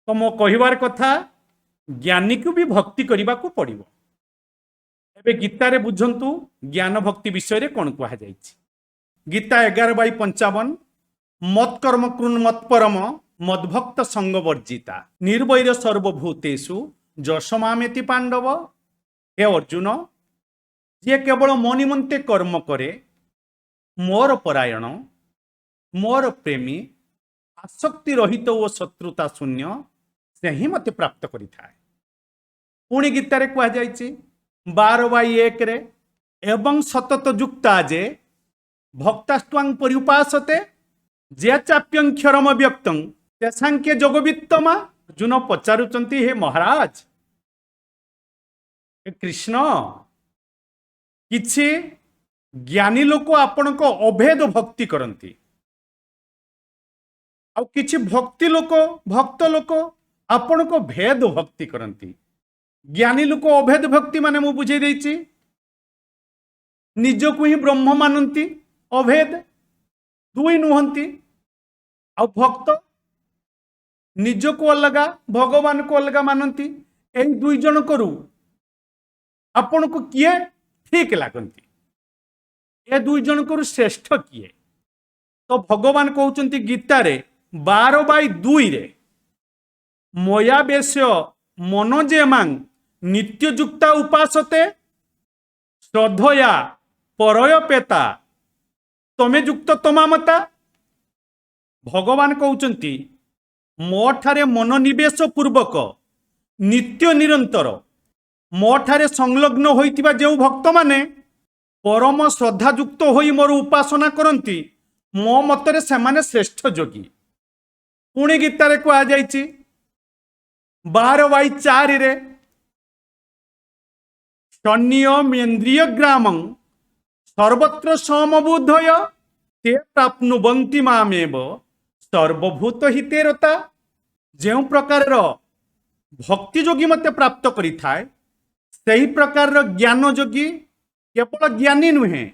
तो मो कहबार कथा ज्ञानी को भी भक्ति करने को पड़ो। एबे गीतारे बुझंतु ज्ञान भक्ति विषय रे कौन कहा जायछि। गीता 11:55 मत कर्म कृन मत परम मद्भक्त संग वर्जिता निर्वैर सर्वभूतेषु जशमामेति पांडव। हे अर्जुन, जे केवल मो निमंते कर्म करे, मोर परायण, मोर प्रेमी, आसक्ति रहित ओ शत्रुता शून्य, से ही मते प्राप्त करिथाय। पुणी गीतारे कहा जायछि 12:1 रे एवं सतत युक्ता जे भक्तास्त्वां परिउपासते जे चाप्यक्षरम व्यक्तं तेसांके जोगवित्तमा। अर्जुन पचारुचंती, हे महाराज, हे कृष्ण, किछि ज्ञानी लोक आपण को अभेद भक्ति करती, आ किछि भक्ति लोक भक्त लोक आपण को भेद भक्ति करती। ज्ञानी लोक अभेद भक्ति माने मु बुझे देछि, निज को ही ब्रह्म मानती, अभेद दुई नुहंती। आ भक्त निज को अलगा भगवान को अलगा मानती। एई दुई जन करू आपण को किए ठीक लागंती, ए दुई जन करू श्रेष्ठ किए। तो भगवान कहउचंती गीता रे 12:2 रे मयावेश्य मनोजेमांग नित्ययुक्ता उपासते श्रद्धया परयपेता तमे युक्त तमामता। भगवान कहउचंती मो ठारे मनोनिवेश पूर्वक नित्य निरंतर मो ठारे संलग्न होइतिबा जेउ भक्त माने परम श्रद्धायुक्त होई मोर उपासना करंती, मो मतरे सेमाने श्रेष्ठ योगी। पुणी गीतारे कहा जायछि 12:4 रे शन्यमेन्द्रिय ग्रामं सर्वत्र समबुद्धय ते प्राप्नुवन्ति मामेव सर्वभूत हितेरता। जो प्रकार भक्ति योगी मते प्राप्त करि थाए, सही प्रकार ज्ञान योगी केवल ज्ञानी नुहे,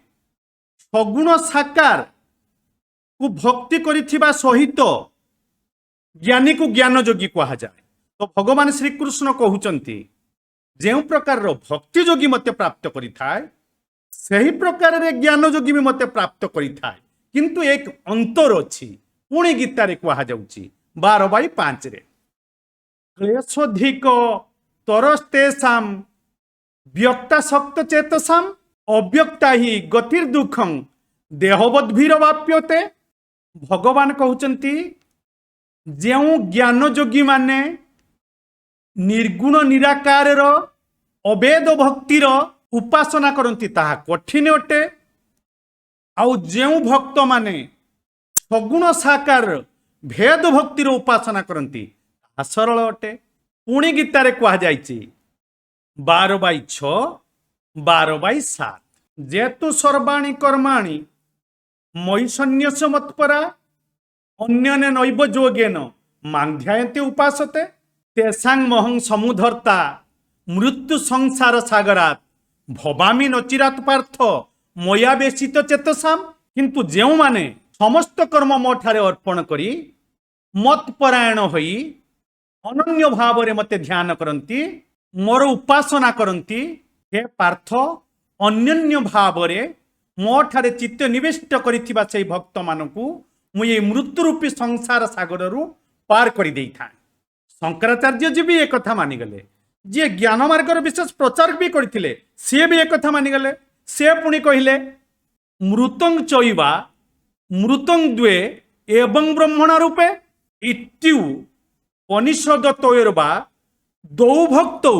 सगुण साकार को भक्ति करिथिबा सहित ज्ञानी को ज्ञान योगी कहा जाए। तो भगवान श्री कृष्ण कहउचंती जो प्रकार भक्ति योगी मते प्राप्त करि थाए, सही प्रकार रे ज्ञान योगी भी मते प्राप्त करि थाए, किंतु एक अंतर अछि। पुणी गीता रे कहा जाउछि 12:5 रे क्लेशोधिक तरस्तेषां व्यक्ता शक्त चेतसां अव्यक्ता ही गतिर दुखं देहवद्भिरवाप्यते। भगवान कहउचंती जेउ ज्ञान योगी माने निर्गुण निराकार अभेद भक्तिर उपासना करंती ताहा कठिन अटे। आउ जेउ भक्त माने सगुण साकार भेद भक्तिर उपासना करंती ताहा सरल अटे। पुणी गीतारे कहा जायछि 12:6 12:7 जेतु सर्वाणि कर्माणि मयि सन्न्यस्य मत्परा अन्यने नैव योगेन मां ध्यायन्ते उपासते तेषां महं समुधर्ता मृत्यु संसार सागरात् भवामि नचिरात् पार्थ मया बेसित चेतसाम। किंतु जेउ माने समस्त कर्म मो ठारे अर्पण करी मत परायण होई अनन्य भाव रे मते ध्यान करंती, मोर उपासना करंती, हे पार्थ अन्यन्य भाव रे मो ठारे चित्त निविष्ट करिथिबा सेई भक्त मानकु मु ए मृत्यु रूपी संसार सागर रु पार करि देई था। शंकराचार्य जी भी एक कथा मानि गले, जे ज्ञान मार्गर विशेष प्रचार भी करथिले से भी एक कथा मानि गले। से पुणी कहिले मृतं चैवा मृतं द्वे एवं ब्रह्मण रूपे इत्यु पनिषद तोयर्वा दौ भक्तौ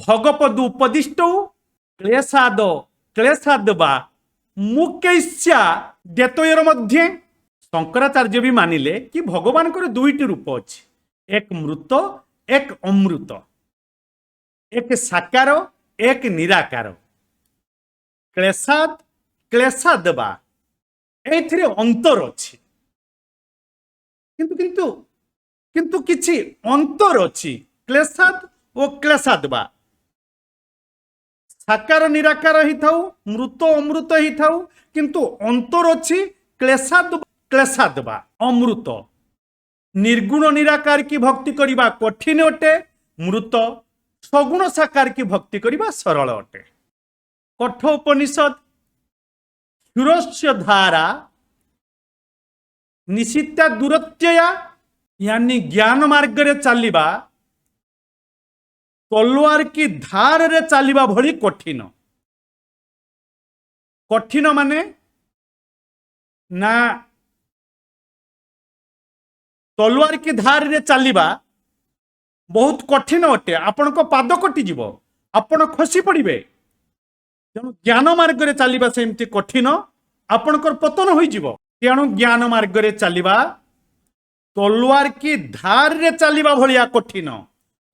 भगपदुपदिष्टौ क्लेशाद क्लेशाद वा मुक्यस्या देतोयर मध्ये। शंकराचार्य भी मानिले कि भगवान को दुईटी रूप अच्छी, एक मृत एक अमृत, एक साकार एक निराकार। क्लेशाद क्लेशाद वा एथिरे अंतर अछि, किंतु किंतु किंतु किछि अंतर अछि। क्लेशाद ओ क्लेशाद वा साकार निराकार ही थाउ, मृत अमृत ही थाउ, किंतु अंतर अछि क्लेशाद क्लेशाद वा अमृत। निर्गुण निराकार की भक्ति करवा कठिन अटे, मृत सगुण साकार की भक्ति करवा सरल अटे। कठोपनिषद क्षुरस्य धारा निशिता दूरत्यया यानी ज्ञान मार्ग रे चलिबा तलवार की धार रे चलिबा भली कठिन। कठिन माने ना तलवार की धार रे चलिबा बहुत कठिन अटे, आपण को पाद कटि जीव, आपण खसी पड़िबे। तेणु ज्ञान मार्ग रे चलिबा सेमती कठिन, आपणकर पतन होई जीव। तेणु ज्ञान मार्ग रे चलिबा तलवार की धार रे चलिबा भलिया कठिन।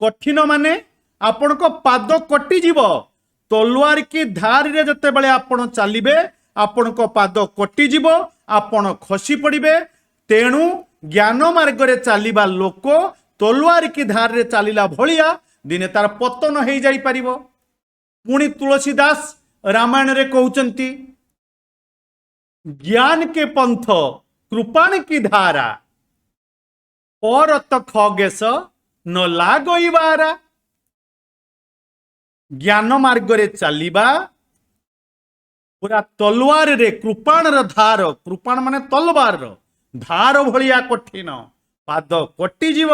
कठिन माने आपण को पाद कटि जीव। तलवार की धार रे जते बेले आपण चलिबे आपण को पाद कटि जीव, आपण खसी पड़िबे। तेणु ज्ञान मार्ग रे चलिबा लोक तलवार की धार रे चलिला भलिया दिने तार पतन हो जाई परिबो। पुणी तुलसीदास रामायण रे कहउचंती ज्ञान के पंथ कृपाण की धारा परत खगेश न लागोइबारा। ज्ञान मार्ग रे चलिबा पूरा तलवार रे कृपाण र धार, कृपाण माने तलवार रो धार भलिया कठिन। पाद कटि जीव,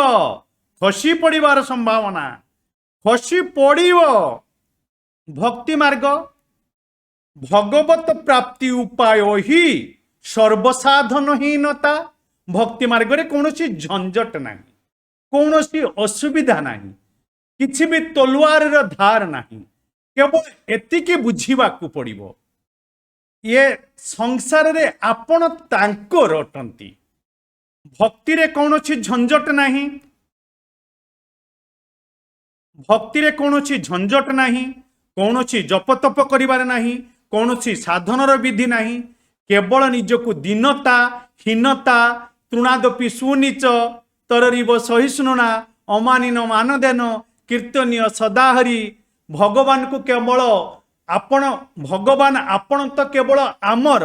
खसी पड़िबार संभावना, खसी पड़िबो। भक्ति मार्ग भगवत प्राप्ति उपाय ही सर्वसाधनहीनता। भक्ति मार्ग रे कौनसी झंझट नहीं, कौनसी असुविधा नहीं, किछि भी तलवार र धार नहीं। केवल एतिकी बुझिबाकू पड़िबो ये संसार रे आपण तांकर अटंती। भक्ति रे कौनसी झंझट नहीं, भक्ति रे कौनसी झंझट नहीं, कौनसी जप तप करिबार नहीं, कौनसी साधनर विधि नहीं। केवल निजकु दीनता हीनता तृणादपि सुनीच तररीब सहिष्णुना अमानिन मानदेन कीर्तनीय सदाहरि। भगवान को केवल आपण भगवान आपण तो केवल आमर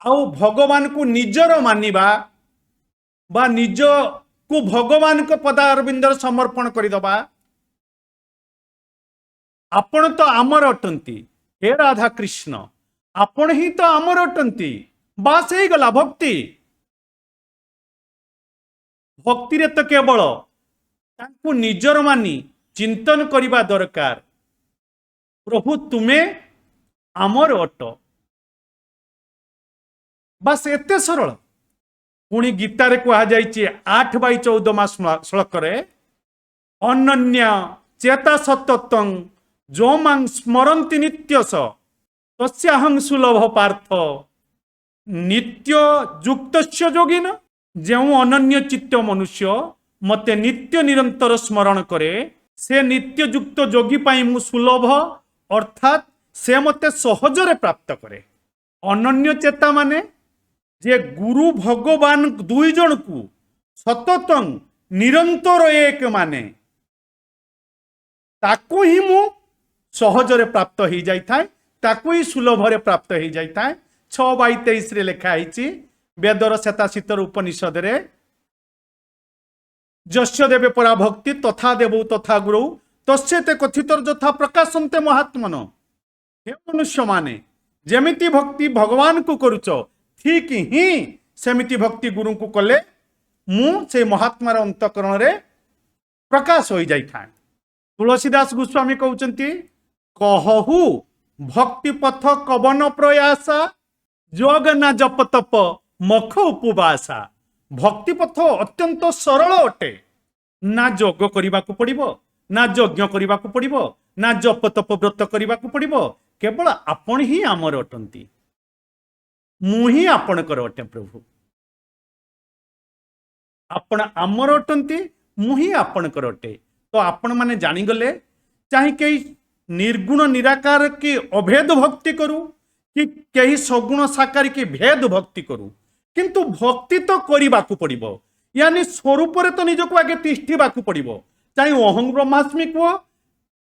आउ भगवान को निजर मानिबा बा निज को भगवान को पदारविंदर समर्पण करदबा। आपण तो आमर अटंती, हे राधा कृष्ण आपण ही तो आमर अटंती। बास ही गला भक्ति। भक्ति रे तो केवल तांकु निजर मानी चिंतन करिबा दरकार, प्रभु तुमे आमर अट। बस एते सरल। पुणी गीतारे कहा जाइए 8/14 श्लोक रे अनन्य चेता सततं जो मां स्मरन्ति नित्यस तस्याहं सुलभ पार्थ नित्य युक्तस्य योगिन। जो अनन्य चित्त मनुष्य मते नित्य निरंतर स्मरण करे से नित्य युक्त योगी पाई मु सुलभ, अर्थात से मते सहजरे प्राप्त करे। अनन्य चेता माने जे गुरु भगवान दुई जन को सततं निरंतर एक माने ताकू ही मु सहजरे प्राप्त हो जाई थाए, ताकू ही सुलभरे प्राप्त हो जाई थाए। 6/23 रे लिखा है वेदर श्वेताशीतर उपनिषद रे जस्य देवे परा भक्ति तथा देवौ तथा गुरु तस्य ते कथितर यथा प्रकाशन्ते महात्मन। हे मनुष्य माने जेमिति भक्ति भगवान को करूच ठीक ही सेमिति भक्ति गुरु को कले मु से महात्मार अंतकरण रे प्रकाश हो जाई था। तुलसीदास गोस्वामी कहउचंती कहु भक्ति पथ कवन प्रयासा जोग ना जप तप मख उपवासा। भक्ति पथ अत्यंत सरल अटे। ना जोग करने को पड़िबो, ना यज्ञ करने को पड़िबो, ना जप तप व्रत करने को पड़िबो। केवल आपण ही आमर अटंती, मु ही आपणकर अटे प्रभु। आपण आमर अटंती, मु ही आपणकर अटे। तो आपण माने जानिगले चाहे कई निर्गुण निराकार की अभेद भक्ति करू कि कहीं सगुण साकार की भेद भक्ति करू, किंतु भक्ति तो करने को पड़िबो। यानी स्वरूप तो निजको आगे तिष्ठिबाकू पड़िबो। चाहे अहं ब्रह्मास्मि को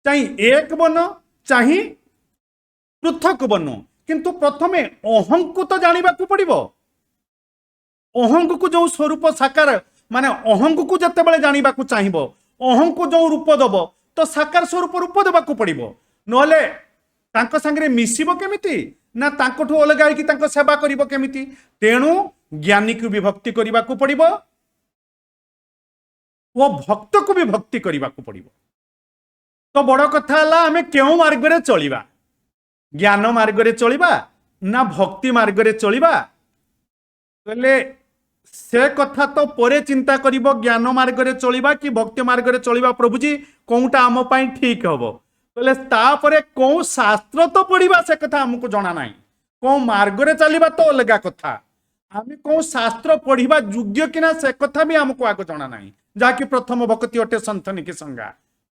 चाहे एक बन चाहे पृथक बन, किंतु प्रथमे अहं को तो जानिबाकू पड़िबो। अहंग को जो स्वरूप साकार माने अहंग को जतेबेले जानिबा को चाहिबो अहंग को जो रूप दब तो साकार स्वरूप रूप देवा पड़िबो नले तांको संगे मिसिबो केमिति ना तांकोठु अलगा होइकी तांको सेवा करिबो केमिति तेणु ज्ञानी को भी भक्ति करने को पड़िबो वो भक्त को भी भक्ति करने को पड़िबो। तो बड़ कथा है आमे केउ मार्ग रे चलिबा ज्ञान मार्ग रे चलिबा ना भक्ति मार्ग रे चलिबा कहले से कथा तो परे चिंता करिबो ज्ञान मार्ग रे चलिबा कि भक्ति मार्ग रे चलिबा प्रभुजी कोउटा आम पई ठीक हबो कहले तापरे को शास्त्र तो पढ़िबा से कथा हमको जणा नाही को मार्ग रे चलिबा तो अलगा कथा आमे को शास्त्र पढ़िबा योग्य किना से कथा भी हमको आगो जणा नाही जाकि प्रथम भक्ति अटे संतनि के संगा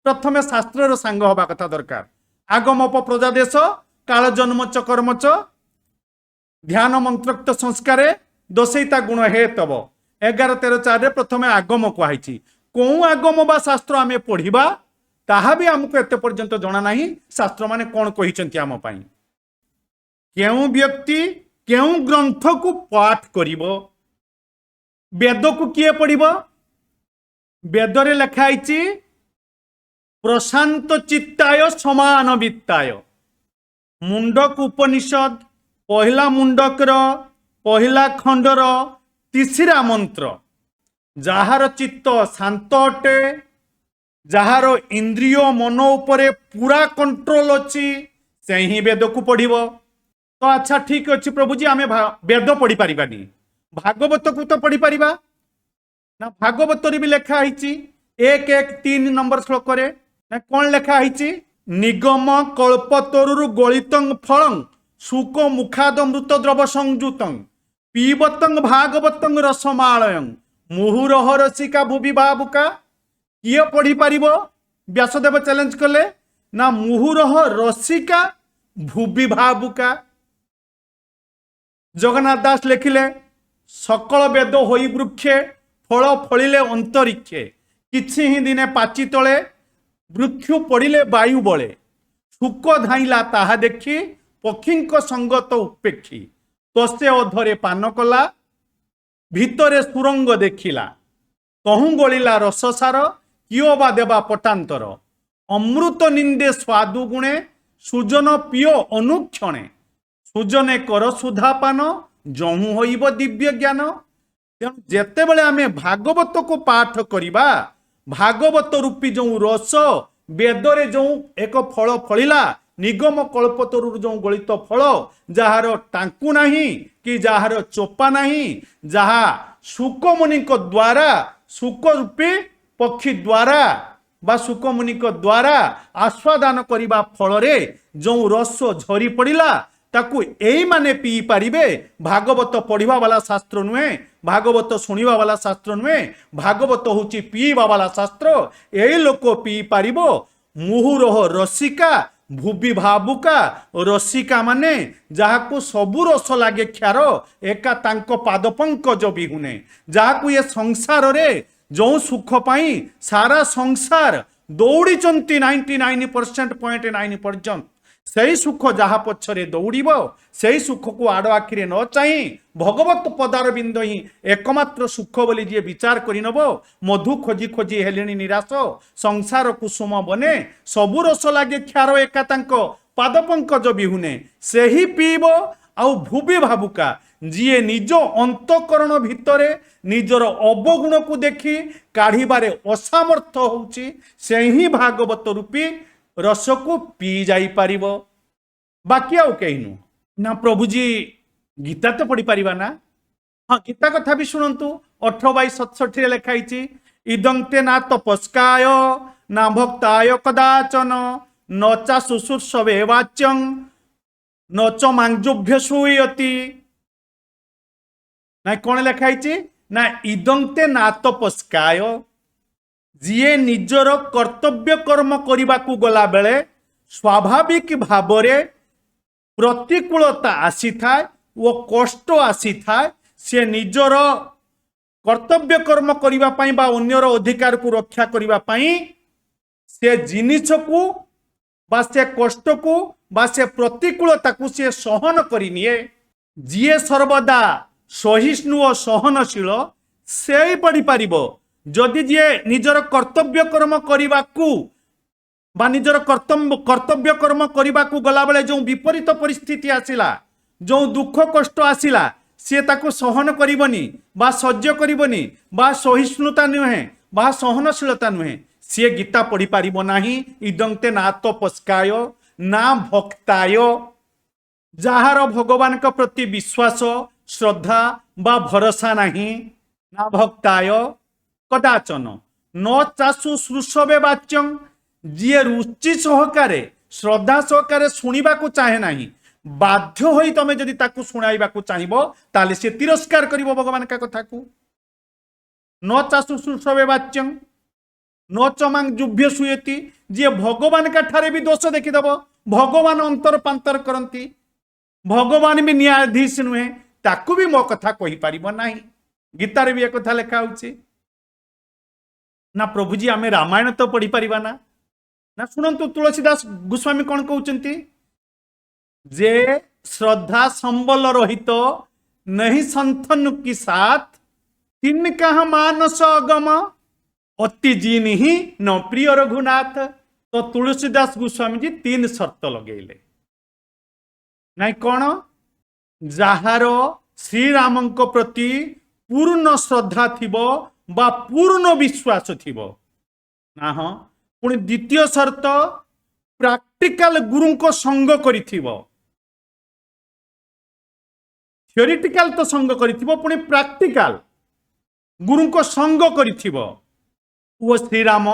प्रथमे शास्त्र रो संग होबा कथा दरकार आगमप प्रजादेश काल जन्म च कर्म च ध्यान मंत्रोक्त संस्कारे दशईता गुण हे तब 11-13-4 प्रथमे आगम कहई कौ आगम बा शास्त्र आमे पढ़िबा ताहा भी हमको एते पर्यंत जणा नाही शास्त्र माने कोन कहिसंती आम पई केउ व्यक्ति केउ ग्रंथ को पाठ करिवो वेद को किए पढ़िबो वेद रे लिखा आइछि प्रशांत चित्ताय समान वित्ताय मुंडक उपनिषद पहला मुंडकर पहला खंडर तीसरा मंत्र जहार चित्त शांत अटे जहार इंद्रिय मन उपरे पूरा कंट्रोल अच्छी से ही वेद को पढ़िबो। तो अच्छा ठीक अच्छे प्रभुजी आमे वेद पढ़ी पारिबानी भागवत को तो पढ़ी पारिबा ना भागवत रे भी लिखा आइछि 1-1-3 नंबर श्लोक रे ना कोन लिखा आइछि निगम कल्पतरुर गलितं फलं सुक मुखाद मृत द्रव संयुतं पीबतं भागवतं रसमालयं मुहुरह रसिका भुवि भावुका किए पढ़ी पारिबो व्यासदेव चैलेंज कले ना मुहुरह रसिका भुवि भावुका जगन्नाथ दास लिखिले सकल वेद होई वृक्षे फल फलिले अंतरिक्षे किछि ही दिने पाची तले वृक्ष पड़िले वायु बले शुक धाइला ताहा देखी पक्षींक संगत उपेक्षी तसे अधरे पान कला भितरे सुरंग देखिला तहु गलिला रससार किओ बा देवा पटांतर अमृत निंदे स्वादु गुणे सुजन पियो अनुक्षणे सुजने कर सुधापान जहु होइब दिव्य ज्ञान। तेणु जेतेबेले आमे भागवत को पाठ करिबा भागवत रूपी जो रस वेदरे जो एक फल फलिला निगम कल्पतरु जो गलित फल जार टांकु नहीं कि जार चोपा नहीं जहा शुकमुनि द्वारा शुक रूपी पक्षी द्वारा बा शुकमुनि द्वारा आस्वादन करिबा फल रे जो रस झरी पड़िला ताकू एई माने पी पारिबे भागवत पढ़िबा वाला शास्त्र नुहे भागवत सुनिबा वाला शास्त्र नुहे भागवत होची पीबा वाला शास्त्र एई लोक पी पारिबो मुहुरह रसिका भुवि भावुका रसिका माने जहाकू सबु रस लागे क्षार एका तांको पाद पंकज बिहुने जहाकू ये संसार रे जो सुख पाई सारा संसार दौड़ी 99.9% पर्यंत से सुख जहा पछरे दौड़ब से सुख को आड़ आखिरे न चाहि भगवत पदार बिंद ही एकमात्र सुख बोली जी विचार करनब मधु खोजी खोजी हेले निराश संसार कुसुम बने सबु रस लगे क्षार एका पाद पंकज बिहुने से ही पीब आउ भुवि भावुका जीए निज अंतकरण भितरे निजर अवगुण को देखी काढ़िबारे असामर्थ होउची से ही भागवत रूपी रस को पी जाई पारिबो बाकी आउ कहीं नु ना प्रभुजी गीता तो पढ़ी पारिबा ना हाँ गीता कथा भी शुणु 18:67 लिखाई इदंते ना तपस्काय ना भक्ताय कदाचन न चा शुश्रूषवे वाच्यं न च मांगजुभ्य सूयति ना कौन लिखाई ना इदंते ना तपस्काय जीए निजर कर्तव्य कर्म करने को गला बेले स्वाभाविक भाव प्रतिकूलता आसी थाए वो कष्ट आसी थाए से निजर कर्तव्य कर्म करने बा अन्यर अधिकार को रक्षा करने से जिनिस को बा से कष्ट को बा से प्रतिकूलता को से सहन करिनिए जीए सर्वदा सहिष्णु और सहनशील से ही पढ़ी पारिब। जदि जी निजर कर्तव्य कर्म करने को बा निजर कर्तव्य कर्म करने को गला बेले जो विपरीत परिस्थिति आसिला, जो दुख कष्ट आसिला, सी ताको सहन करबनी बा सह्य करबनी बा सहिष्णुता नुहे बा सहनशीलता नुहे, सी गीता पढ़ी पारिब नाही। इदंते ना तपस्काय ना भक्ताय, जार भगवान का प्रति विश्वास श्रद्धा बा भरोसा नहीं, ना भक्ताय कदाचन न चाषु श्रुषवे वाच्यं, जी रुचि सहकारे श्रद्धा सहकारे शुणा चाहे नहीं, बाध्य होई तमे जदि ताकू शुणाइबा को चाहिबो ताले से तिरस्कार करिवो भगवान का कथा को। न चाषु श्रुषवे वाच्यं न चमांग जुभ्य सुयति, जी भगवान का ठारे भी दोष देखिदब, भगवान अंतर पांतर करती, भगवान भी न्यायाधीश नुहे, ताकू भी मो कथा कहि पारिबो नाही। गीतारे भी एक कथा लिखा होछि ना, प्रभुजी आमे रामायण तो पढ़ी पारिबा ना। ना शुणु तुलसीदास गोस्वामी कौन कहते, जे श्रद्धा संबल रहित नहीं संथन की साथ, तिन कहा मानस अगम अति जीन ही न प्रिय रघुनाथ। तो तुलसीदास गोस्वामी जी 3 शर्त लगेले नहीं कौन, जार श्री राम प्रति पूर्ण श्रद्धा थिबो बा पूर्ण विश्वास थिबो ना। हाँ पुणी द्वितीय शर्त, प्रैक्टिकल गुरु को संग करिथिबो, थियोरिटिकल तो संग करिथिबो, पुणी प्रैक्टिकल गुरु को संग करिथिबो। वो श्री राम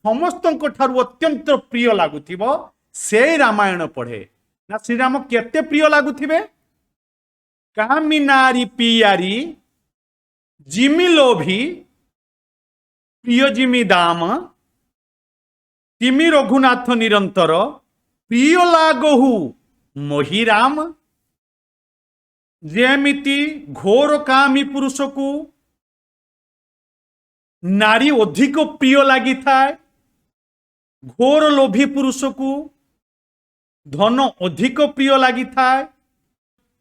समस्त ठारू अत्यंत प्रिय लगुथिबो, से रामायण पढ़े ना। श्री राम केते प्रिय लगुथिबे, कामी नारी पियारी जिमि लोभी प्रिय जिमि दाम, तिमि रघुनाथ निरंतर प्रिय लागहु मोहि राम। जेमिति घोर कामी पुरुष को नारी अधिक प्रिय लगी थाए, घोर लोभी पुरुष को धन अधिक प्रिय लगी थाए,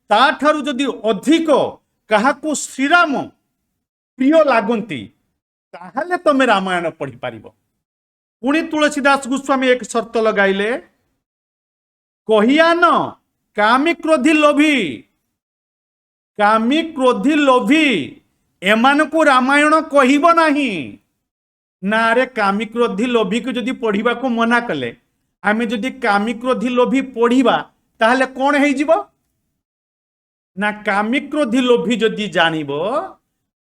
ताठारु जदि अधिक काहाकू श्रीराम प्रिय लागंती ताहले तमे रामायण पढ़ी पारिबो। पुणी तुलसीदास गोस्वामी एक शर्त लगाइले, कहिया न कामी क्रोधी लोभी, कामी क्रोधी लोभी एमानकू रामायण कहिबो नाही ना। रे कामी क्रोधी लोभी को जदि पढ़िबा को मना कले, आमे जदि कामी क्रोधी लोभी पढ़िबा ताहले कोन हेइ जिवो ना। कामी क्रोधी लोभी जदि जानिबो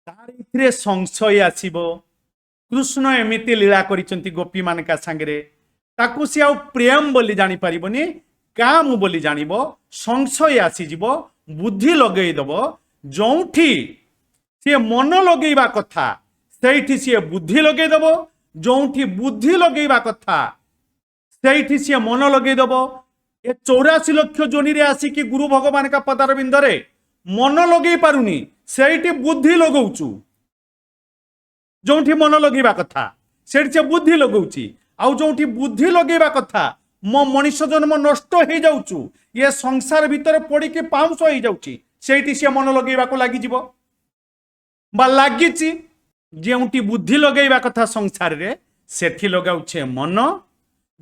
तार इथरे संशय आसीबो। कृष्ण एमिति लीला करिसंती गोपी मान का संगरे, ताकू से आउ प्रेम बोली जानी पारिबोनी, काम बोली जानिबो, संशय आसी जिवो, बुद्धि लगेई दबो। जोंठी से मन लगेइबा कथा सेठी से बुद्धि लगेई दबो, जोंठी बुद्धि लगेइबा कथा सेठी से मन लगेई दबो। ए 84 लक्ष जोनी रे आसी कि गुरु भगवान का पदार बिंदरे मन लगेई पारुनी, सेठी बुद्धि लगौचु। जोंठी मन लगेइबा कथा सेठी से बुद्धि लगौची, आउ जोंठी बुद्धि लगेइबा कथा मो मनुष्य जन्म नष्ट हो जाउचु, ये संसार भीतर पड़ी के पाउंस हो जाउची, सेठी से मन लगेइबा को लागि जिवो बा लागिची। जेउठी बुद्धि लगेइबा कथा संसार रे सेठी लगाउछे मन,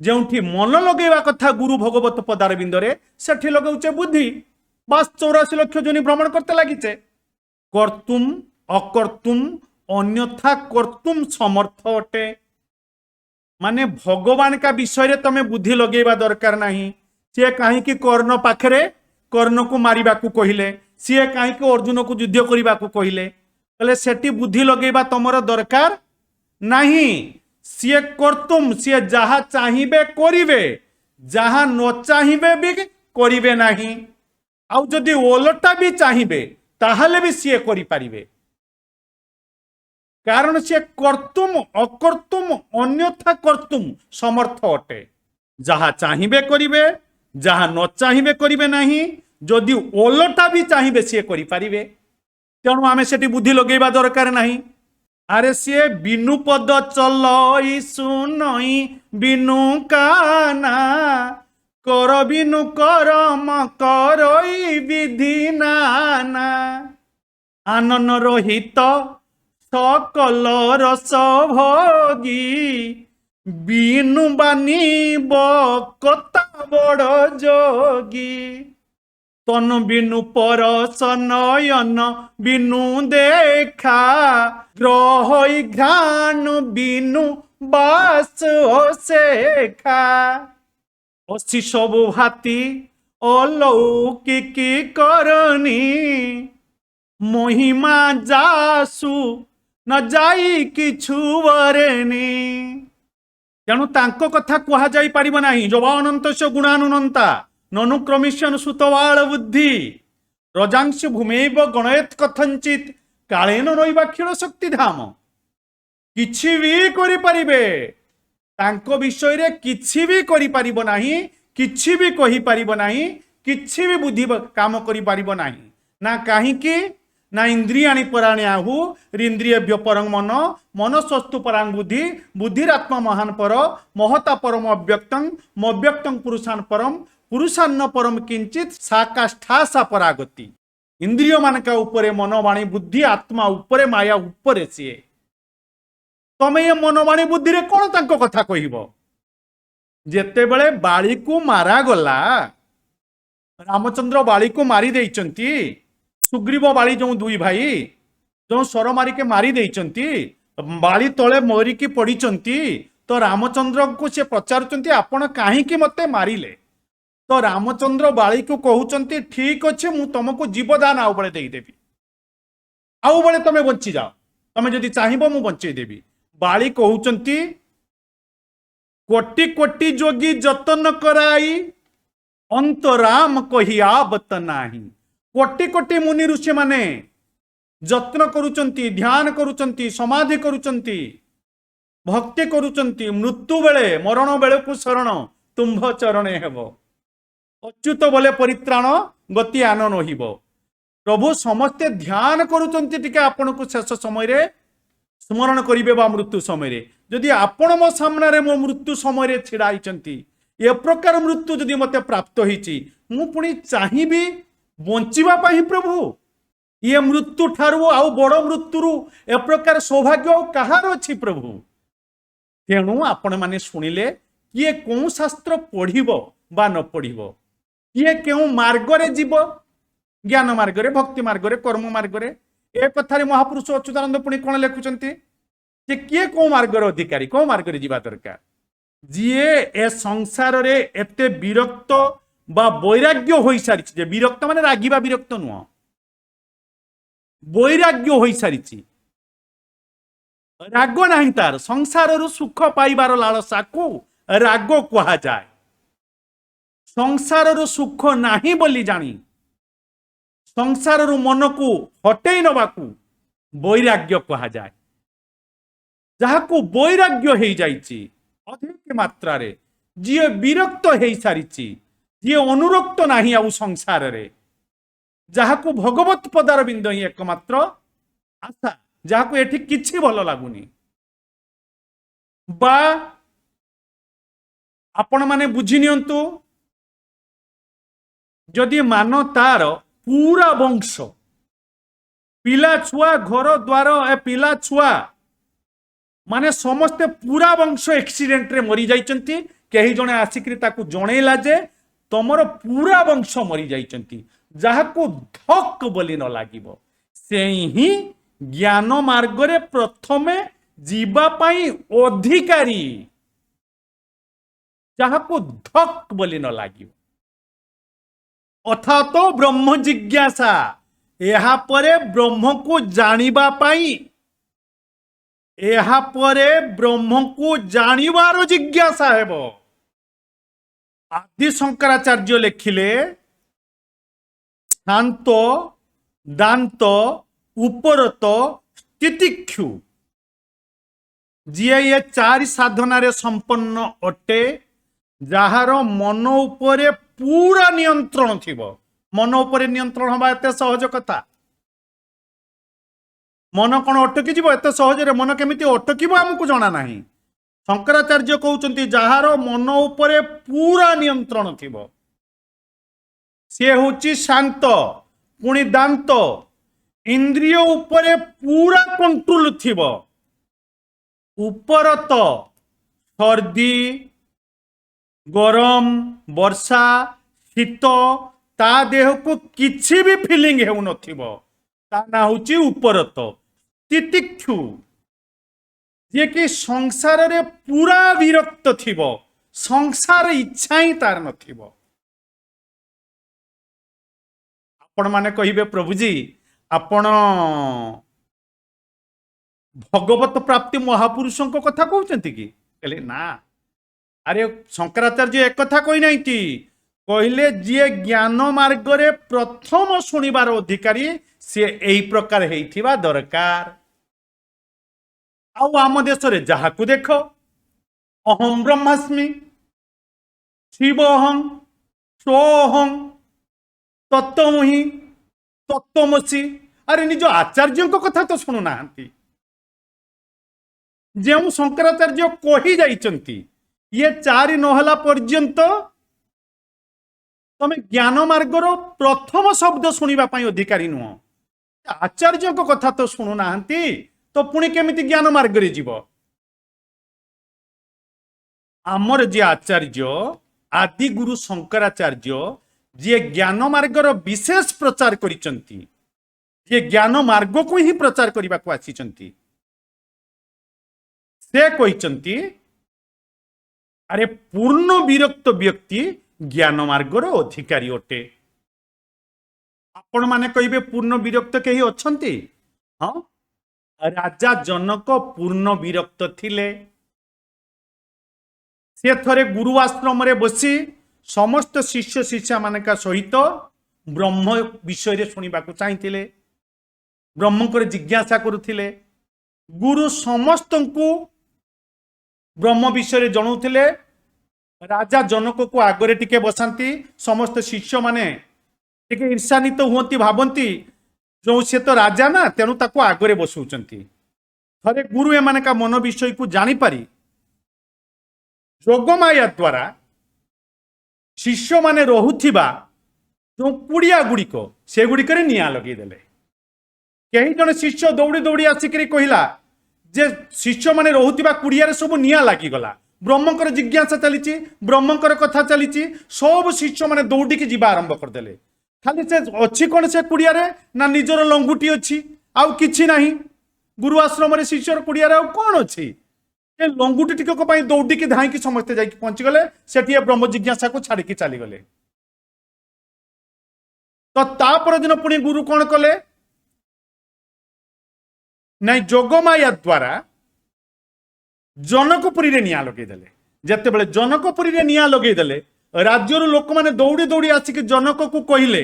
जेउठी मन लगेइबा कथा गुरु भगवत पदार बिंदरे सेठी लगाउछे बुद्धि। बस 84 लक्ष जोनी भ्रमण करते लागिचे। कर्तुम अकर्तुम अन्यथा कर्तुम समर्थ अटे, माने भगवान का विषय रे तमे बुद्धि लगेइबा दरकार नहीं। सी कहीं कर्ण पाखरे कर्ण को मारिबा को कहिले, सी कहीं अर्जुन को युद्ध करबा को कहिले, तले सेठी बुद्धि लगेइबा तमर दरकार नहीं। सी कर्तुम सी जहा चाहिबे करिवे, जहा न चाहिबे भी करिवे नहीं। आउ जदि ओलटा भी चाहिबे ताहले भी सी करि पारिबे, कारण सी कर्तुम अकर्तुम अन्यथा कर्तुम समर्थ अटे। जहा चाहिबे करिवे, जहा न चाहिबे करिवे नहीं, जदि ओलटा भी चाहिबे सी करि पारिबे। तेणु आमे सेठी बुद्धि लगेइबा दरकार नहीं। अरे सी बिनु पद चलई सुनई बिनु काना, कर बिनु करम करई विधि नाना। ଆନନ ରହିତ सकल रस भोगी बिनु बानी बकता बड़ जोगी तनु बिनु परस नयन बिनु देखा ग्रह घ्राण बिनु बास शेखा असी सबु हाथी अलौकिकी करनी महिमा जासु न जाई किछु वरेनी तेणु तांको कथा कुहा जाई परिबो नाही जवा अनंतस्य गुणानुनंता ननुक्रमिष्यन सुतवाळ बुद्धि रजांश भूमेव गणयत कथंचित कालेन नैवाक्षीण शक्ति धाम किछि भी करि परिबे तांको विषय रे किछि भी करि परिबो नाही किछि भी कहि परिबो नाही किछि भी बुद्धि काम करि परिबो नाही ना काहे कि ना इंद्रियाणी पराणी आहु इंद्रियभ्य परं मन मनस्वस्तु परांग बुद्धि बुद्धिरात्मा महान पर महता परम अव्यक्तं मव्यक्तं पुरुषान परम पुरुषान्न परम किंचित साकाष्ठा सा परागति इंद्रिय मानका उपरे मनवाणी बुद्धि आत्मा उपरे माया उपरे सीए तमे ये मनवाणी बुद्धि रे कोन तांको कथा कहिबो जेते बेले बाली को मारा गला रामचंद्र बाली को मारी देइचंती सुग्रीव बाली जो दुई भाई जो सर मारिके मारी देइचंती बाली तले मरिकी पड़ीचंती तो रामचंद्र को से पचारुचंती आपण काहे कि मते मारिले तो रामचंद्र बाली को कहउचंती ठीक अच्छे मु तुमको जीवदान आउ बळे देई देबी आउ बळे तमे बंची जाओ तमे जदि चाहिबो मु बंचेई देबी बाली कहउचंती कोटि कोटि जोगी जतन कराई अंतराम कहिया बत नाही कोटि कोटि मुनि ऋषि माने जत्न करुचंती ध्यान करुचंती समाधि करुचंती भक्ति करुचंती मृत्यु बेले मरण बेले को शरण तुम्भ चरणे हेबो अच्युत बोले परित्राण गति आनन होइबो प्रभु समस्ते ध्यान करुचंती टिके आपन को शेष समय रे स्मरण करिवे बा मृत्यु समय रे जदि आपण मो सामने रे मो मृत्यु समय रे छिड़ा आइचंती ए प्रकार मृत्यु जदि मते प्राप्त होईची मु पुनी चाहिबी बंचिबा पाही प्रभु ये मृत्यु ठारू आउ बड़ मृत्यु ए प्रकार सौभाग्य कहार अछि प्रभु तेणु आपण माने सुनिले किए कौन शास्त्र पढ़िबो बा न पढ़िबो किए केउ मार्ग रे जीव ज्ञान मार्ग रे भक्ति मार्ग रे कर्म मार्ग रे ए कथारे महापुरुष अच्युतानंद पुणी कोन लेखुचंती जे किए को मार्ग रे अधिकारी को मार्ग रे जीवा दरकार जिए ए संसार रे एते विरक्त बा वैराग्य होई सारिछि जे विरक्त माने रागिबा विरक्त नुह वैराग्य होई सारिछि राग नाही तार संसार रु सुख पाइबार लालसा को राग कहा जाए संसार रु सुख नाही बोली जानी संसार रु मन को हटेई नबाकू वैराग्य कहा जाए जहाको वैराग्य हेई जाइछि अधिक मात्रा रे जिए विरक्त हेई सारिछि ये अनुरक्त नाही आउ संसार रे जहाको भगवत पदार बिंद ही एकमात्र आशा जहाको एठी किछि भल लागुनी बा आपण माने बुझी नियंतु जदि मान तार पूरा वंश पिला छुआ घर द्वार ए पिला छुआ माने समस्ते पूरा वंश एक्सीडेंट रे मरी जाइचंती केही जणे आसिकरी ताकू जणेला जे तमर पूरा वंश मरी जाइचंती जहाको धक बोली न लागिबो से ही ज्ञान मार्ग रे प्रथमे जीवा पाई अधिकारी जहाको धक बोली न लागिबो अथा तो ब्रह्म जिज्ञासा एहा परे ब्रह्म को जानिबा पाई एहा परे ब्रह्म को जानिबार जिज्ञासा हेबो आदि शंकराचार्य लिखिले शांत दांत उपरत तितिक्षु जिए ये चारि साधना रे संपन्न अटे जहार मन उपरे पूरा नियंत्रण थिबो मन उपरे नियंत्रण हवा एते सहज कथा मन कौन अटकी जीव एत सहज मन केमिति अटकिबो हमकु जाना नाही शंकराचार्य कहउचंती जहार मन उपरे पूरा नियंत्रण थिबो से होची शांत पुणी दांत इंद्रिय उपरे पूरा कंट्रोल थिबो उपरत सर्दी गरम वर्षा शीत ता देह को किछि भी फीलिंग हेउ नथिबो ता ना होची उपरत तितिक्षु जे कि संसार रे पूरा विरक्त थिबो संसार इच्छा ही तार नथिबो। आपण माने कहिबे प्रभुजी आपण भगवत प्राप्ति महापुरुषों को कथा कहउचंती कि कहले ना अरे शंकराचार्य एक कथा कहि नाही कहले जे ज्ञान मार्ग रे प्रथम सुनिबार अधिकारी से एही प्रकार हेइथिबा दरकार। आउ आम देश रे जहाकू देख अहम ब्रह्मास्मि शिवोहम सोहम तत्वमहि तत्वमसि अरे निज आचार्य कथा तो शुणु ना जो शंकराचार्य कही जाइचंती ये चारि नहला पर्यंत तमे ज्ञान मार्गर प्रथम शब्द शुणा अधिकारी नुह आचार्य कथा तो शुणु ना तो पुणी केमिति ज्ञान मार्ग रे जीव। आमर जे आचार्य आदि गुरु शंकराचार्य जे ज्ञान मार्गर विशेष प्रचार करिसंती जे ज्ञान मार्ग को ही प्रचार करने को आसीचंती से कहिचंती अरे पूर्ण विरक्त व्यक्ति ज्ञान मार्गर अधिकारी अटे। आपण माने कहिबे पूर्ण विरक्त कहीं अछंती हाँ राजा जनक पूर्ण विरक्त थिले से थरे गुरु आश्रम रे बसी समस्त शिष्य शिष्या मानका सहित ब्रह्म विषय रे सुनिबा को चाहिथिले ब्रह्म को जिज्ञासा करुथिले गुरु समस्त को ब्रह्म विषय रे जणाउथिले राजा जनक को आगरे टिके बसांती समस्त शिष्य माने टिके ईर्षान्वित हुंती भाबंती जो से तो राजा ना तेणु ताको आगरे बसौचंती थरे गुरु एमाने का मन विषय को जानी पारी जोगमाया द्वारा शिष्य माने रहुथिबा जो कुड़िया गुड़िक से गुड़िक निआ लगे देले कहीं जने शिष्य दौड़ी दौड़ी आसिक कहला जे शिष्य माने रहुथिबा कुड़िया सब निआ लागिगला ब्रह्मकर जिज्ञासा चली ब्रह्मकर कथा चली सब शिष्य माने दौड़ी जीवा आरंभ करदेले खाली से अच्छी कौन से कुड़िया ना निजर लंगुटी अच्छी आउ किछि नाही गुरु आश्रम रे शिष्यर कुड़िया कौन अच्छी लंगुटी टिकक दौड़ी धाई समस्ते जाकि पहुंची गले से ब्रह्म जिज्ञासा को छाड़ी चली गले तो तापर दिन पुणी गुरु कौन कले नहीं जोगमाया द्वारा जनकपुरी रे निया लगेदेले जेते बेले जनकपुरी रे निया लगेदेले राज्यर लोक मैंने दौड़ी दौड़ी आसिक जनक को कहले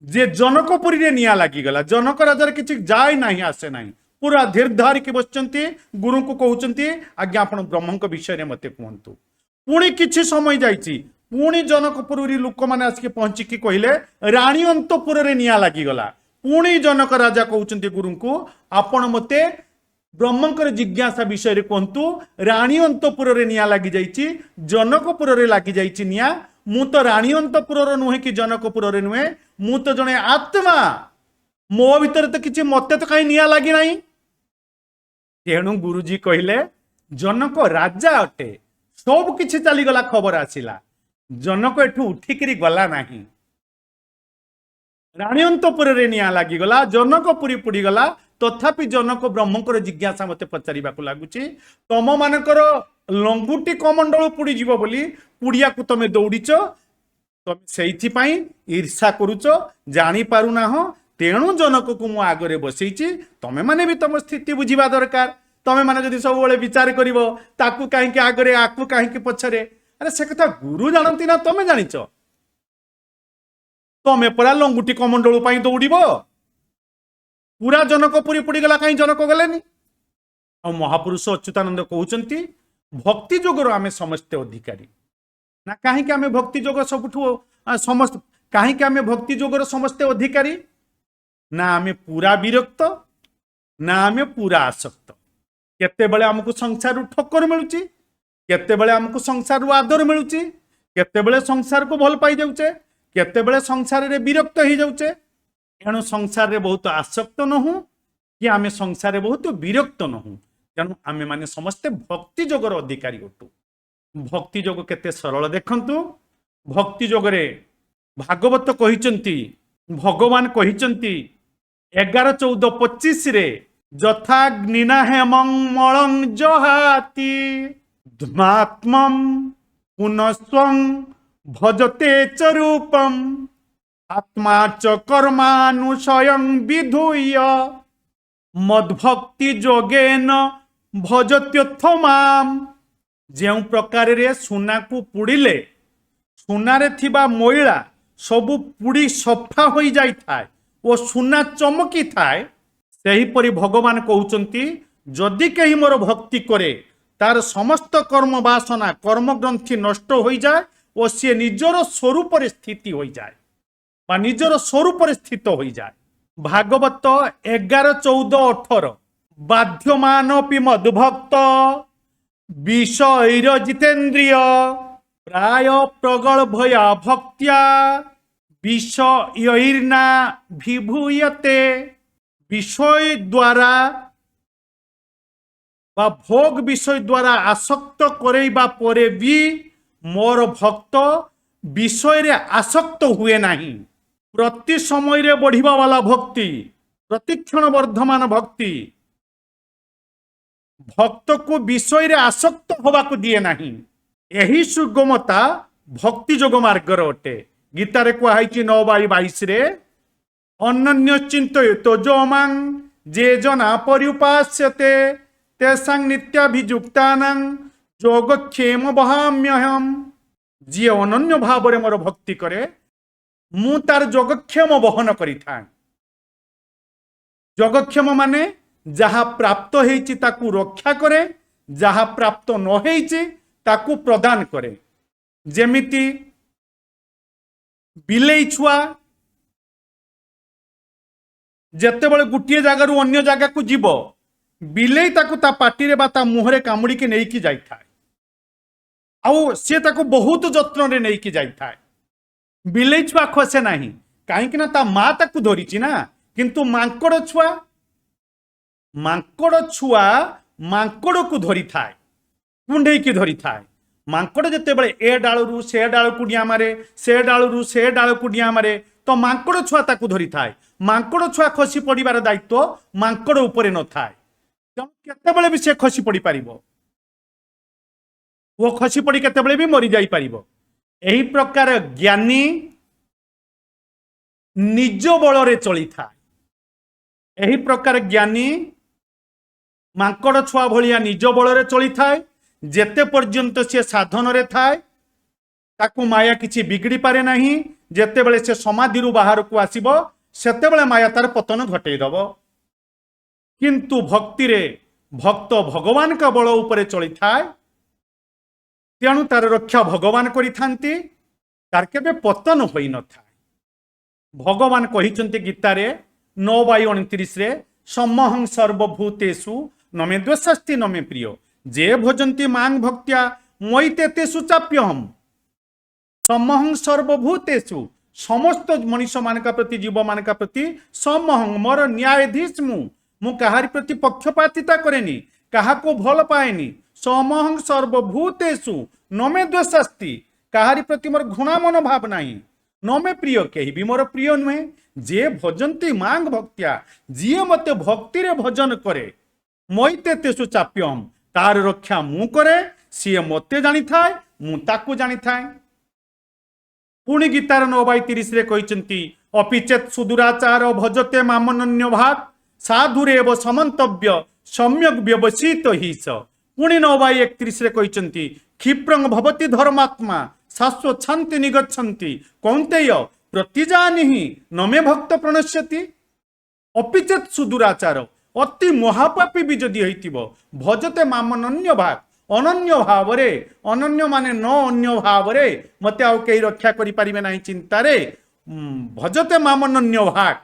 जे जनकपुरी रे निया लागिगला जनक राजार किछि जाय नाही आसे नाही पूरा धीर धारिकी बसचंती गुरु को कहउचंती आज्ञा आपण ब्रह्मक विषय रे मते कहंतु पुणी किछि समय जाइछि पुणी जनकपुरी लोक माने आसिक पहुंची की कहले रानी अंतपुर रे निया लागिगला पुणी जनक राजा कहउचंती गुरु को आपण मते ब्रह्मकर जिज्ञासा विषय रे कहंतु रानी अंतपुर रे निया लागी जाइछि जनकपुर रे लागी जाइछि निया मु तो रानी अंतपुर रे नुहे कि जनकपुर रे नुहे मु तो जने आत्मा मो भीतर तो किछि मते तो कहीं निया लागी नाही तेणु गुरुजी कहले जनक राजा अटे सब किछि चली गला खबर आसिला जनक एठू उठिकरी गला नाही रानी अंतपुर रे निया लागी गला जनकपुरी पुड़ी गला तथापि जनक ब्रह्मकर जिज्ञासा मते पचारिबा को लागुची तम मानकर लंगुटी कमंडल पुड़ी जीव बोली पुड़िया को तमे दौड़ीच तमे सेइथि पई ईर्षा करूच जानी पारुना हो तेणु जनक को मु आगरे बसैची तमे माने भी तम स्थिति बुझिबा दरकार तमे माने जदि सब बेले विचार करिवो ताकू काहे के आगरे आकू काहे के पछरे अरे से कथा गुरु जानती ना तमे जानिच तमे परा लंगुटी कमंडल पई दौड़ीबो पूरा जनकपुरी पुड़ी गला कहीं जनक गलेनी आ महापुरुष अच्युतानंद कहउचंती भक्ति जोगर आमे समस्ते अधिकारी ना कहीं के आमे भक्ति जोग सबुठु समस्त कहीं के आमे भक्ति जोगर समस्ते अधिकारी ना आमे पूरा विरक्त ना आमे पूरा आसक्त केते बेले हमको संसार ठक्कर मिलुची केते बेले हमको संसार आदर मिलुची केते बेले संसार को भल पाई जाउचे केते बेले संसार रे विरक्त ही जाउचे एणु संसार रे बहुत आसक्त नहु कि आमे संसार रे बहुत विरक्त नहु। तेणु आमे माने समस्ते भक्ति जोगर अधिकारी होटु। भक्ति जोग केते सरल देखंतु। भक्ति जोगरे भागवत कहिचंती, भगवान कहिचंती 11, 14, 25 रे यथाग्निना हेमं मलं जहाति धमात्मं पुनस्वं भजते च रूपम आत्मा च कर्मानुशयं विधूय मद्भक्ति जोगेन भजत्योत्थ माम। ଯେଉଁ ପ୍ରକାରରେ ସୁନାକୁ ପୁଡ଼ିଲେ ସୁନାରେ ଥିବା ମଇଳା ସବୁ ପୁଡ଼ି ସଫା ହୋଇଯାଇଥାଏ ଓ ସୁନା ଚମକିଥାଏ, ସେହିପରି ଭଗବାନ କହୁଛନ୍ତି ଯଦି କେହି ମୋର ଭକ୍ତି କରେ ତାର ସମସ୍ତ କର୍ମ ବାସନା କର୍ମଗ୍ରନ୍ଥି ନଷ୍ଟ ହୋଇଯାଏ ଓ ସିଏ ନିଜର ସ୍ୱରୂପରେ ସ୍ଥିତି ହୋଇଯାଏ ବା ନିଜର ସ୍ୱରୂପରେ ସ୍ଥିତ ହୋଇଯାଏ। ଭାଗବତ 11, 14, 18 ବାଧ୍ୟମାନପି ମଦ୍ଭକ୍ତ ବିଷୟୈର ଜିତେନ୍ଦ୍ରିୟ ପ୍ରାୟ ପ୍ରଗଳଭୟା ଭକ୍ତ୍ୟା ବିଷୟୈର୍ନା ବିଭୂୟତେ। বিষয় দ্বারা বা ভোগ বিষয় দ্বারা আসক্ত করাইবা পরে বি মোর ভক্ত বিষয়ে আসক্ত হুয়ে নাহি। প্রতি সময়ে বড়িবা वाला ভক্তি, প্রতিক্ষণ বর্ধমান ভক্তি ভক্তକୁ বিষୟରେ আসক্ত হବାକୁ ଦିଏ ନାହିଁ। ଏହି ସୁଗମତା ଭକ୍ତି ଯୋଗ ମାର୍ଗର ଅଟେ। ଗୀତାରେ କୁହାଯାଇଛି 9:22 ରେ ଅନନ୍ୟ ଚିନ୍ତୟିତ ଯୋମାଂ ଯେ ଜନା ପରିଉପାସ୍ୟତେ ତେସାଂ ନିତ୍ୟାଭିଯୁକ୍ତାନାଂ ଯୋଗକ୍ଷେମ ବହାମ୍ୟହମ୍। ଯିଏ ଅନନ୍ୟ ଭାବରେ ମୋର ଭକ୍ତି କରେ ମୁଁ ତାର ଯୋଗକ୍ଷେମ ବହନ କରିଥାଏ। ଯୋଗକ୍ଷେମ ମାନେ ଯାହା ପ୍ରାପ୍ତ ହେଇଛି ତାକୁ ରକ୍ଷା କରେ, ଯାହା ପ୍ରାପ୍ତ ନ ହେଇଛି ତାକୁ ପ୍ରଦାନ କରେ। ଯେମିତି ବିଲେଇ ଛୁଆ ଯେତେବେଳେ ଗୋଟିଏ ଜାଗାରୁ ଅନ୍ୟ ଜାଗାକୁ ଯିବ ବିଲେଇ ତାକୁ ତା ପାଟିରେ ବା ତା ମୁହଁରେ କାମୁଡ଼ିକି ନେଇକି ଯାଇଥାଏ ଆଉ ସେ ତାକୁ ବହୁତ ଯତ୍ନରେ ନେଇକି ଯାଇଥାଏ। ବିଲେଇ ଛୁଆ ଖସେ ନାହିଁ କାହିଁକି ନା ତା ମା ତାକୁ ଧରିଛି ନା। କିନ୍ତୁ ମାଙ୍କଡ଼ ଛୁଆ ମାଙ୍କଡ଼କୁ ଧରିଥାଏ, କୁଣ୍ଡେଇକି ଧରିଥାଏ। ମାଙ୍କଡ଼ ଯେତେବେଳେ ଏ ଡାଳରୁ ସେ ଡାଳକୁ ଡିଆଁ ମାରେ, ସେ ଡାଳରୁ ସେ ଡାଳକୁ ଡିଆଁ ମାରେ ତ ମାଙ୍କଡ଼ ଛୁଆ ତାକୁ ଧରିଥାଏ। ମାଙ୍କଡ଼ ଛୁଆ ଖସି ପଡ଼ିବାର ଦାୟିତ୍ୱ ମାଙ୍କଡ଼ ଉପରେ ନଥାଏ। ତେଣୁ କେତେବେଳେ ବି ସେ ଖସି ପଡ଼ିପାରିବ ଓ ଖସି ପଡ଼ି କେତେବେଳେ ବି ମରି ଯାଇପାରିବ। ଏହି ପ୍ରକାର ଜ୍ଞାନୀ ନିଜ ବଳରେ ଚଳିଥାଏ। ଏହି ପ୍ରକାର ଜ୍ଞାନୀ ମାଙ୍କଡ଼ ଛୁଆ ଭଳିଆ ନିଜ ବଳରେ ଚଳିଥାଏ। ଯେତେ ପର୍ଯ୍ୟନ୍ତ ସେ ସାଧନରେ ଥାଏ ତାକୁ ମାୟା କିଛି ବିଗିଡ଼ି ପାରେ ନାହିଁ। ଯେତେବେଳେ ସେ ସମାଧିରୁ ବାହାରକୁ ଆସିବ ସେତେବେଳେ ମାୟା ତାର ପତନ ଘଟେଇଦବ। କିନ୍ତୁ ଭକ୍ତିରେ ଭକ୍ତ ଭଗବାନଙ୍କ ବଳ ଉପରେ ଚଳିଥାଏ, ତେଣୁ ତାର ରକ୍ଷା ଭଗବାନ କରିଥାନ୍ତି, ତାର କେବେ ପତନ ହୋଇନଥାଏ। ଭଗବାନ କହିଛନ୍ତି ଗୀତାରେ 9:29 ରେ ସମହଂ ସର୍ବଭୂତେଷୁ ନମେ ଦ୍ୱେଷାସ୍ତି ନମେ ପ୍ରିୟ ଯେ ଭଜନ୍ତି ମାଂ ଭକ୍ତ୍ୟା ମୟି ତେତେଷୁ ଚାପ୍ୟହମ୍। ସମହଂ ସର୍ବଭୂତେଷୁ ସମସ୍ତ ମଣିଷ ମାନଙ୍କ ପ୍ରତି ଜୀବ ମାନଙ୍କ ପ୍ରତି ସମହଂ ମୋର ନ୍ୟାୟାଧୀଶ ମୁଁ କାହାରି ପ୍ରତି ପକ୍ଷପାତିତା କରେନି, କାହାକୁ ଭଲ ପାଏନି। ସମହଂ ସର୍ବଭୂତେଷୁ ନମେ ଦ୍ୱେଷାସ୍ତି କାହାରି ପ୍ରତି ମୋର ଘୃଣା ମନୋଭାବ ନାହିଁ। ନମେ ପ୍ରିୟ କେହି ବି ମୋର ପ୍ରିୟ ନୁହେଁ। ଯେ ଭଜନ୍ତି ମାଂ ଭକ୍ତ୍ୟା ଯିଏ ମତେ ଭକ୍ତିରେ ଭଜନ କରେ ମୟି ତେତେଷୁ ଚାପ୍ୟହମ୍ ତାର ରକ୍ଷା ମୁଁ କରେ। ସିଏ ମତେ ଜାଣିଥାଏ, ମୁଁ ତାକୁ ଜାଣିଥାଏ। ପୁଣି ଗୀତାର 9:30 ରେ କହିଛନ୍ତି ଅପିଚେତ୍ ସୁଦୁରାଚାର ଭଜତେ ମାମନନ୍ୟ ଭାଗ ସାଧୁରେବ ସମନ୍ତବ୍ୟ ସମ୍ୟକ୍ ବ୍ୟବସିତ ହିସ। ପୁଣି 9:31 ରେ କହିଛନ୍ତି କ୍ଷିପ୍ରଂ ଭବତି ଧର୍ମାତ୍ମା ଶାଶ୍ୱଚ୍ଛାନ୍ତି ନିଗଚ୍ଛନ୍ତି କୌନ୍ତେୟ ପ୍ରତିଜାନିହି ନମେ ଭକ୍ତ ପ୍ରଣଶ୍ୟତି। ଅପିଚେତ୍ ସୁଦୁରାଚାର ଅତି ମହାପାପୀ ବି ଯଦି ହେଇଥିବ ଭଜତେ ମାମନନ୍ୟ ଭାଗ ଅନନ୍ୟ ଭାବରେ, ଅନନ୍ୟ ମାନେ ନ ଅନ୍ୟ ଭାବରେ ମତେ ଆଉ କେହି ରକ୍ଷା କରିପାରିବେ ନାହିଁ ଚିନ୍ତାରେ ଭଜତେ ମାମନନ୍ୟ ଭାଗ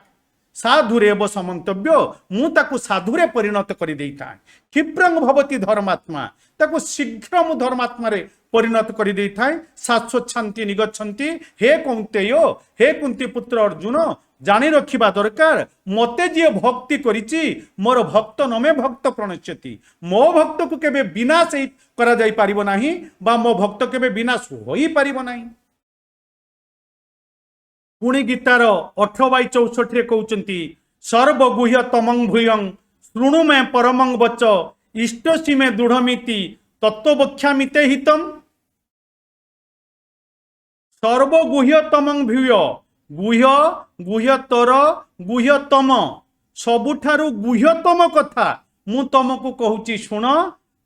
ସାଧୁରେବ ସମନ୍ତବ୍ୟ ମୁଁ ତାକୁ ସାଧୁରେ ପରିଣତ କରିଦେଇଥାଏ। କ୍ଷିପ୍ରଂ ଭବତି ଧର୍ମାତ୍ମା ତାକୁ ଶୀଘ୍ର ମୁଁ ଧର୍ମାତ୍ମାରେ ପରିଣତ କରିଦେଇଥାଏ। ଶାଶ୍ୱଚ୍ଛାନ୍ତି ନିଗଚ୍ଛନ୍ତି। ହେ କୌନ୍ତେୟ, ହେ କୁନ୍ତି ପୁତ୍ର ଅର୍ଜୁନ जानी रखिबा दरकार मते जी भक्ति करिछि मोर भक्त नमे भक्त प्रणश्यति मो भक्त को केबे विनाश करा जाई पारिबो नाही बा मो भक्त केबे विनाश होई पारिबो नाही। पुणी गीतार 18/64 रे कहउचंती सर्वगुह्य तमं भूयं शृणु मे परमं वच इष्टसी मे दृढ़मिति तत्वबोध्यामिते हितम। सर्वगुह्यतमं भूय गुह्य गुह्यतर गुह्यतम सबुठारु गुह्यतम कथा मु तुमको कहूची शुण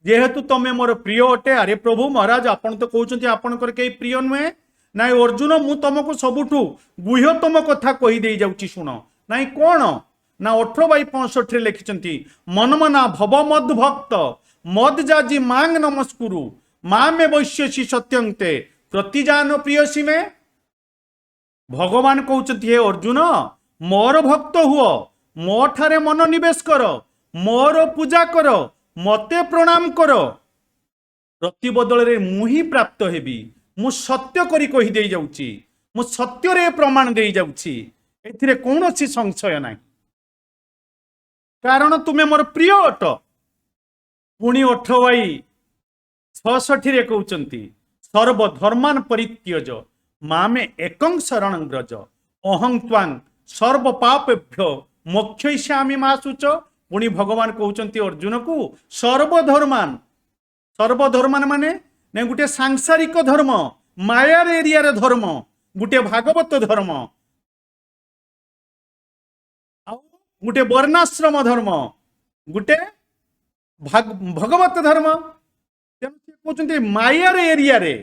जेहेतु तमे मोर प्रिय अटे। अरे प्रभु महाराज आपण तो कहउचंती आपणकर केही प्रिय नुहे नाई अर्जुन मु तुमको सबुठु गुह्यतम कथा कही दे जाउची शुण नाई कोण ना 18/65 लिखिचंती मनमना भव मद भक्त मद जाजी मांग नमस्कुरु मामे वैश्यसी सत्यंते प्रतिजान प्रियसी में। भगवान कहते हे अर्जुन मोर भक्त हुओ मो ठारे मन निवेश कर मोर पूजा कर मते प्रणाम कर प्रतिबदल रे मुही प्राप्त हेबी मु सत्य करी कही दे जाउची मु सत्य रे प्रमाण दे जाउची एथिरे कोनोसी संशय नाही कारण तुमे मोर प्रिय अट। पुणी 18/66 रे कहउचंती सर्वधर्मान परित्यज मामे एकं शरणं व्रज अहं त्वां सर्व पापेभ्यो मोक्षयिष्यामि मा शुच। पुणी भगवान कहउचंती अर्जुन को सर्वधर्मान माने ने गुटे सांसारिक धर्म मायार एरिया रे धर्म गुटे भागवत धर्म गुटे वर्णाश्रम धर्म गुटे भगवत धर्म कहते मायार एरिया रे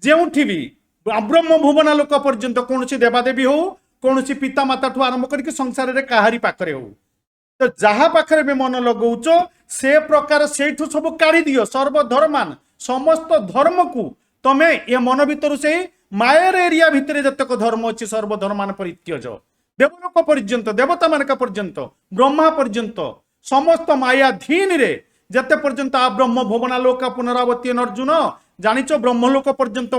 जेउठी भी ब्रह्म भुवन लोक पर्यंत कौन देवादेवी हो कौन पिता माता ठू आरंभ करके संसार रे काहारी पाखरे हो तो जहा पाखरे भी मन लगौच से प्रकार सेठू सब काढ़ी दियो सर्वधर्मान समस्त धर्म को तमे ये मन भीतर से मायर एरिया भितर जतक धर्म अच्छी सर्वधर्मान परित्यज देवलोक पर्यंत देवता मान पर्यंत ब्रह्मा पर्यंत समस्त मायाधीन रे जते पर्यंत आ ब्रह्म भुवनालोक पुनरावती अर्जुन जानिच ब्रह्मलोक पर्यंत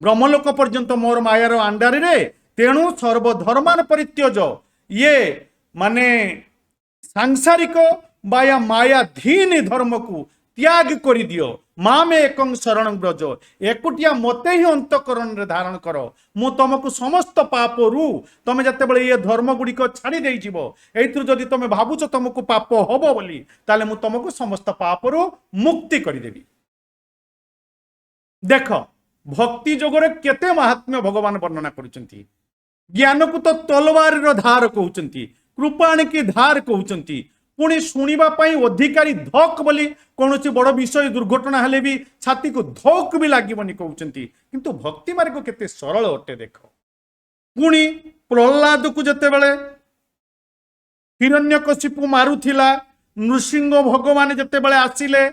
ब्रह्मलोक पर्यंत मोर मायार अंडारी रे तेणु सर्वधर्मान परित्यज ये माने सांसारिक बाया मायाधीन धर्म को त्याग कर दियो मामे एकं शरण व्रज एकुटिया मते ही अंतकरण रे धारण कर मु तुमको समस्त पापरू तमे जते बेले ये धर्म गुडी को छाड़ी देई जीवो एथुर जदि तमे भाबुच तुमको पाप होबो बोली ताले मु तुमको समस्त पापरू मुक्ति करि देबी। देख भक्ति जोगरे केते महात्म्य भगवान वर्णना करुचंती ज्ञान को तो तलवार रो धार कहउचंती कृपाणी की धार कहउचंती पुणी शुणिबा पई अधिकारी धक बोली कौन बड़ विषय दुर्घटना हेले भी छाती को धक भी लागिबनी कहउचंती किंतु भक्ति मार्ग केते सरल अटे। देख पुणी प्रहलाद को जते बेले हिरण्यकशिपु मारुथिला नृसिंह भगवान जते बेले आसिले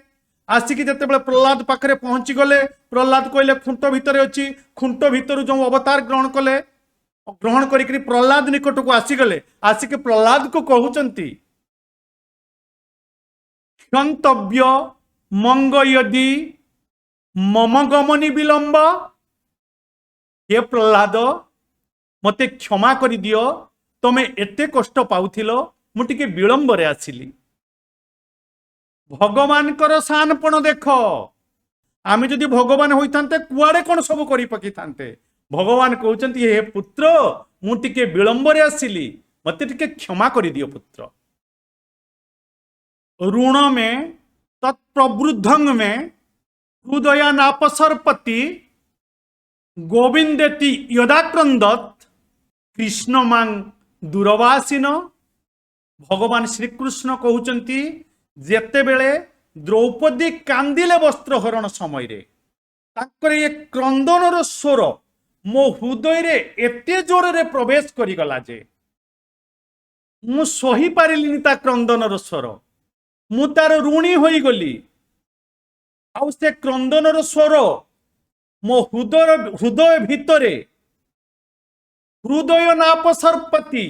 आसिकी जते बेले प्रहलाद पाखरे पहुंची गले प्रहलाद कहले खुंट भितर अच्छी खुंट भितर जो अवतार ग्रहण करी प्रहलाद निकट को आसीगले आसिक प्रहलाद को कहउचंती क्षंतव्य मंग यदि मम गमनी विलंब हे प्रहलाद मते क्षमा करि दियो तमे एते कष्ट पाउथिलो मु टिके विलंब रे आसिली। भगवान कर शानपण देख आमे जदि भगवान होइथांते कुआडे कोन सब करि पकी थांते भगवान कहउचंती हे पुत्र मु टिके विलंब रे आसिली मते टिके क्षमा करि दियो पुत्र। ऋण में तत्प्रवृद्धंग में हृदया नापसर्पति गोविंदेति यदाक्रंदत कृष्ण मांग दूरवासीन। भगवान श्रीकृष्ण कहउचंती जेते बेले द्रौपदी कांदिले वस्त्र हरण समय रे ताकर ये क्रंदनर स्वर मो हृदय रे एते जोर रे प्रवेश करी गला जे मु सही पारिलिनी ता क्रंदनर स्वर मु तार ऋणी होई गली आउ से क्रंदनर स्वर मो हृदय भितरे हृदय नापसर्पति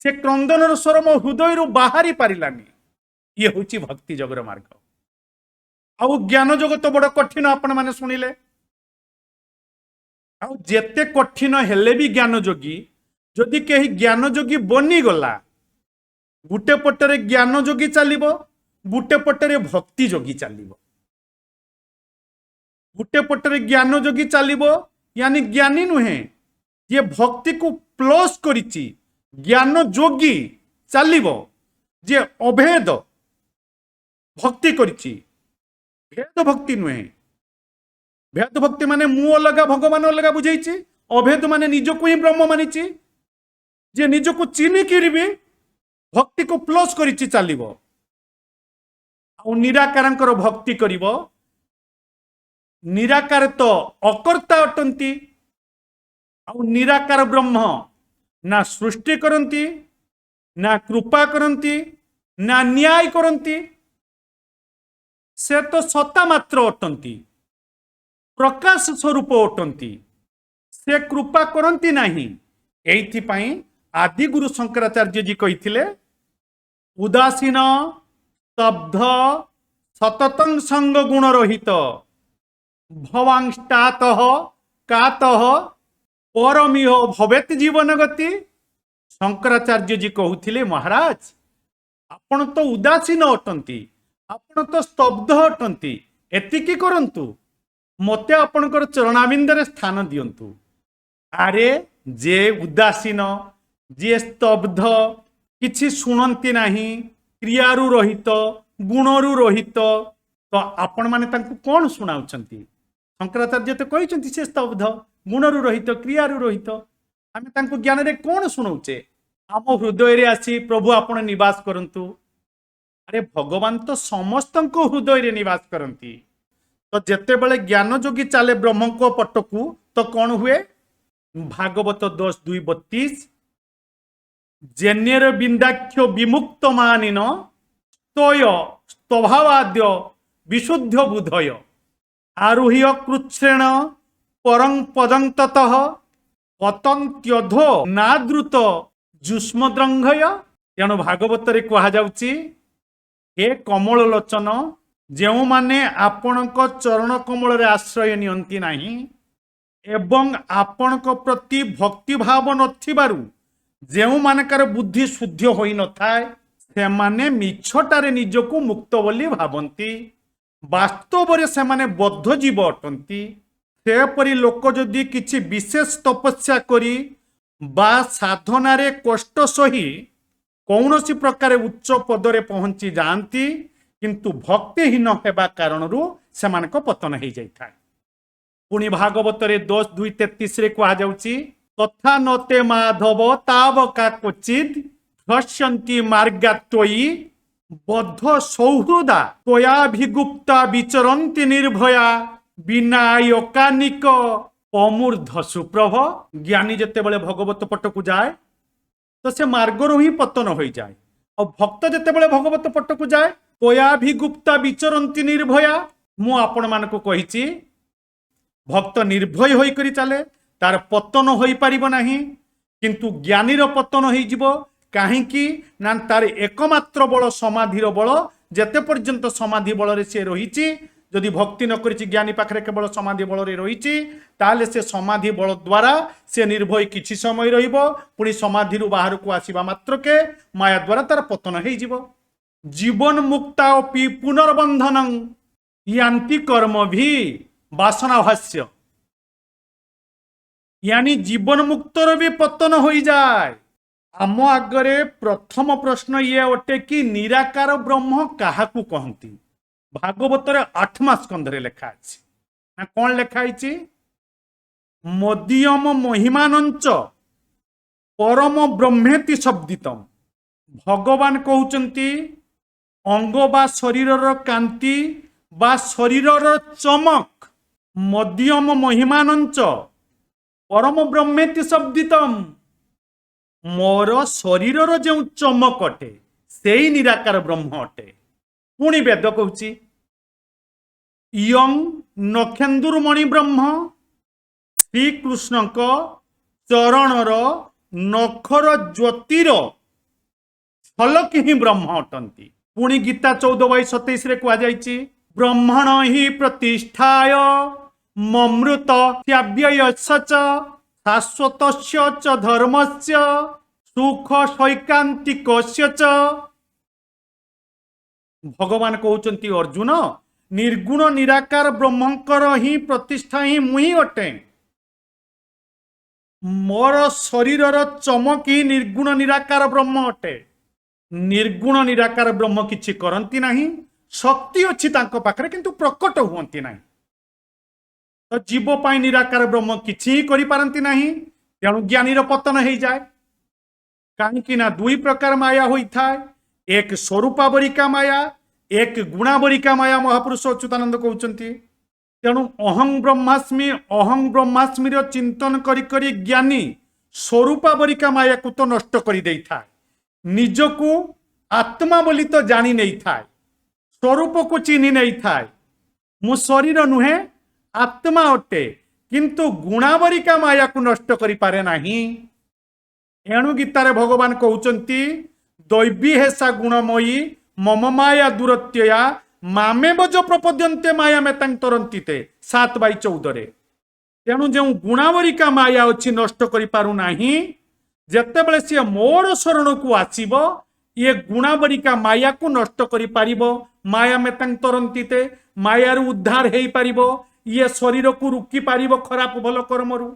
से क्रंदनर स्वर मो हृदय रु बाहरी पारिलानी। ये होची भक्ति जगर मार्ग आउ ज्ञान जगत बड़ कठिन आपण माने सुनिले ଆଉ ଯେତେ କଠିନ ହେଲେ ବି ଜ୍ଞାନ ଯୋଗୀ ଯଦି କେହି ଜ୍ଞାନ ଯୋଗୀ ବନିଗଲା, ଗୁଟେ ପଟରେ ଜ୍ଞାନ ଯୋଗୀ ଚାଲିବ, ଗୁଟେ ପଟରେ ଭକ୍ତି ଯୋଗୀ ଚାଲିବ। ଗୁଟେ ପଟରେ ଜ୍ଞାନ ଯୋଗୀ ଚାଲିବ यानी ज्ञानी नुहे, ये भक्ति को प्लस करिछि ज्ञान जोगी चलिबो, जे अभेद भक्ति करिछि। भेद भक्ति नुहे, भेद भक्ति माने मु अलगा भगवान अलगा बुझेछि, अभेद माने निजको ही ब्रह्म मानिछि, जे निजको चिन्हि किरिबि भक्ति को प्लस करिछि चलिबो। आ निराकारंकर भक्ति करिबो, निराकार तो अकर्ता अटंती, आउ निराकार ब्रह्म ना सृष्टि करंती, ना कृपा करंती, ना न्याय करंती, से तो सत्ता मात्र अटंती, प्रकाश स्वरूप अटंती, से कृपा करंती नहीं। एथि पई आदि गुरु शंकराचार्य जी कहिथिले, उदासीन स्तब्ध सततं संग गुण रहित भवांष्टातः कातः परमिह भवेत जीवन गति। शंकराचार्य जी कहूथिले, महाराज आपण तो उदासीन अटंती, आपण तो स्तब्ध अटंती, एतिकी करंतु, मते आपणकर चरणाबिंदरे स्थान दियंतु। अरे जे उदासीन, जे स्तब्ध, किछि शुणंती नाही, क्रियारु रहित, गुणरु रहित, तो आपण माने तांकु कोन सुनाउछंती? शंकराचार्य तो कहिछंती से स्तब्ध, गुणरु रहित, क्रियारु रहित, आमे तांकु ज्ञान रे कोन सुनाउचे? आम हृदय रे आसी प्रभु आपण निवास करंतु। अरे भगवान तो समस्त हृदय रे निवास करंती। तो जेते बेले ज्ञान जोगी चाले ब्रह्म को पटकू, तो कौन हुए? भागवत 10:2-32, जेन्यर बिंदाख्य विमुक्त मानिन तोय स्वभावाद्य विशुद्ध बुधय आरुह्य कृच्छ्रेण परं पदं ततः पतंत्यधो नाद्रुत जुष्मद्रंघय। तेणु भागवत रे कहा जाउची, हे कमल लोचन, जेउ माने आपणक चरण कमल रे आश्रय नियंती नाही एवं आपणक प्रति भक्ति भाव नथिबारु जेउ मानकर बुद्धि शुद्ध होई न थाए, से माने मिछटारे निजको मुक्त बोली भावंती, वास्तव रे से माने बद्ध जीव अटंती। सेपरि लोक जदि किछि विशेष तपस्या करी बा साधना रे कष्ट सही कौनसी प्रकार उच्च पदरे पहुंची जाती, किंतु भक्तिहीन हेबा कारणरू सेमानक पतन हो जाए। पुणी भागवत रे 10:2-33 रे कहा जाउची, तथा नते माधव तावका क्वचिद भ्रश्यन्ति मार्गात्वयी बद्ध सौहृदा त्वयाभिगुप्ता विचरन्ति निर्भया विनायकानिक अमूर्ध सुप्रभ। ज्ञानी जेते बेले भगवत पटकू जाए तो से मार्गरू ही पतन हो जाए, और भक्त जेते बेले भगवत पटकू जाए त्वयाभिगुप्ता विचरन्ति निर्भया। मु आपण मानकु कहिछि, भक्त निर्भय होई करी चले, तार पतन होई परिबो नाही, किंतु ज्ञानीर पतन होई जिवो। काहींकि ना तार एकमात्र बल समाधिर बल, जेते पर्यंत समाधि बल रे से रहिछि, जदि भक्ति न करिछि ज्ञानी पाखरे केवल समाधि बल रे रहिछि, ताले से समाधि बल द्वारा से निर्भय किछि समय रहिबो, पुणी समाधि रु बाहर को आसीबा मात्र के माया द्वारा तार पतन होई जिवो। जीवन मुक्ता अपि पुनर्बंधनं यान्ति कर्म भी वासना भाष्य, यानी जीवन मुक्तर भी पतन हो जाए। आम आगरे प्रथम प्रश्न ये अटे कि निराकार ब्रह्म काहाकू कहती? भागवत 8वां स्कंधरे लिखा अछि ना कौन लिखा है? मदीयम महिमानंच परम ब्रह्मेति शब्दितम। भगवान कहउचंती अंग बा शरीरर कांति बा शरीरर चमक मदीयम महिमानंच परम ब्रह्मेति शब्दितम। मोर शरीरर जो चमक अटे से ही निराकार ब्रह्म अटे। पुणी वेद कहूची, इयं नखेन्दुर्मणि ब्रह्म श्रीकृष्ण चरणर नखर ज्योतिर झलक ही ब्रह्म अटंती। पुणी गीता 14:27 रे कहा जायछि, ब्रह्मण ही प्रतिष्ठाय ममृत त्याव्ययस्य च शाश्वतस्य च धर्मस्य सुख सैकांतिकस्य च। भगवान कहउचंती अर्जुन निर्गुण निराकार ब्रह्मंकर ही प्रतिष्ठा ही मुही अटे। मोर शरीरर चमक ही निर्गुण निराकार ब्रह्म अटे। निर्गुण निराकार ब्रह्म किछि करंती नाही, शक्ति अछि तांको पाखरे किंतु प्रकट हुअंती नाही। तो जीव पाई निराकार ब्रह्म किछि करि पारंती नाही, तेणु ज्ञानीर पतन हो जाए। कहीं ना दुई प्रकार माया होता है, एक स्वरूपावरिका माया, एक गुणावरिका माया। महापुरुष अच्युतानंद कहते तेणु अहं ब्रह्मास्मि चिंतन करी करी ज्ञानी स्वरूपावरिका माया को तो नष्ट कर दे था, निजको आत्मा बोली तो जानी नहीं था, स्वरूप को चिन्ह नहीं था। मु शरीर नुहे आत्मा अटे, किंतु गुणावरिका माया को नष्ट करि पारे नाही। एणु गीतारे भगवान कहउचंती दैवी हेसा गुणमयी मम माया दुरत्यया मामे बज प्रपद्यन्ते माया मेतां तरन्ति ते 7/14। तेणु जो गुणावरिका माया अच्छी नष्ट करि पारु नाही, जेतेबेले से मोर शरण को आसीबो ये गुणावरिका माया को नष्ट करि पारिबो। माया मेतां तरन्ति ते मायार उद्धार हेई पारिबो, ये शरीर को रुकी पारिबो खराब भल कर्मरु।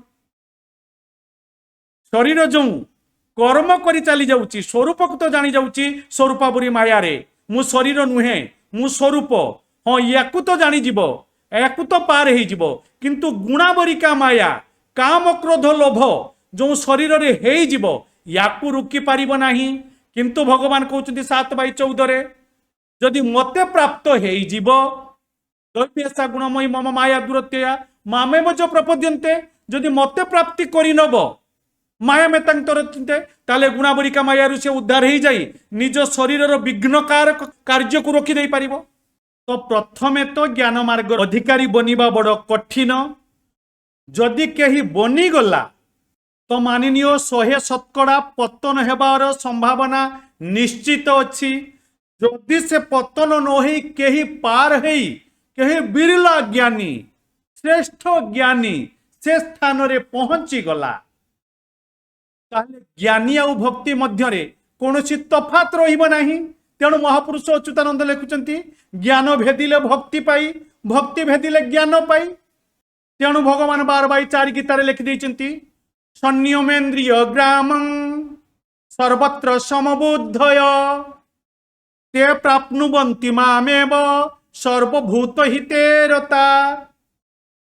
शरीर जो कर्म करी चली जाउची स्वरूप को तो जानी जाउची स्वरूपावरी माया रे, मु शरीर नुहे मु स्वरूप, हाँ याकू तो जानी जीवो, याकू तो पार ही जीवो। किंतु गुणावरिका माया काम क्रोध लोभ जो शरीर रे हेई जीवो याकू रुकी पारिबो नाही। किंतु भगवान कहउचंती 7/14 जदि मते प्राप्त हेई जीवो दैव्यसा गुणमयी मम माया दुरत्यया मामे बज प्रपद्यन्ते, जदि मते प्राप्ति करि नबो माया मेतांतर ताले गुणावरिका माया से उद्धार हो जाए निज शरीर विघ्नकार कार्य को रोकी दे पारिबो। तो प्रथमे तो ज्ञान मार्ग अधिकारी बनिबा बड़ कठिन। जदि केही बनी गला तो माननीय 100% पतन हेबार संभावना निश्चित अछि। जदि से पतन न होई केही पार हेई केही बिरला ज्ञानी श्रेष्ठ ज्ञानी से स्थान रे पहुंची गला, ताले ज्ञानी आउ भक्ति मध्यरे कौनसी तफात रहिबो नाही। तेणु महापुरुष अच्युतानंद लिखुचंती ज्ञान भेदिले भक्ति पाई, भक्ति भेदिले ज्ञान पाई। तेणु भगवान 12/4 गीतारे लिखि दैचंती संयमेन्द्रिय ग्रामं सर्वत्र समबुद्धय ते प्राप्नुवन्ति मामेव सर्वभूत हिते रता।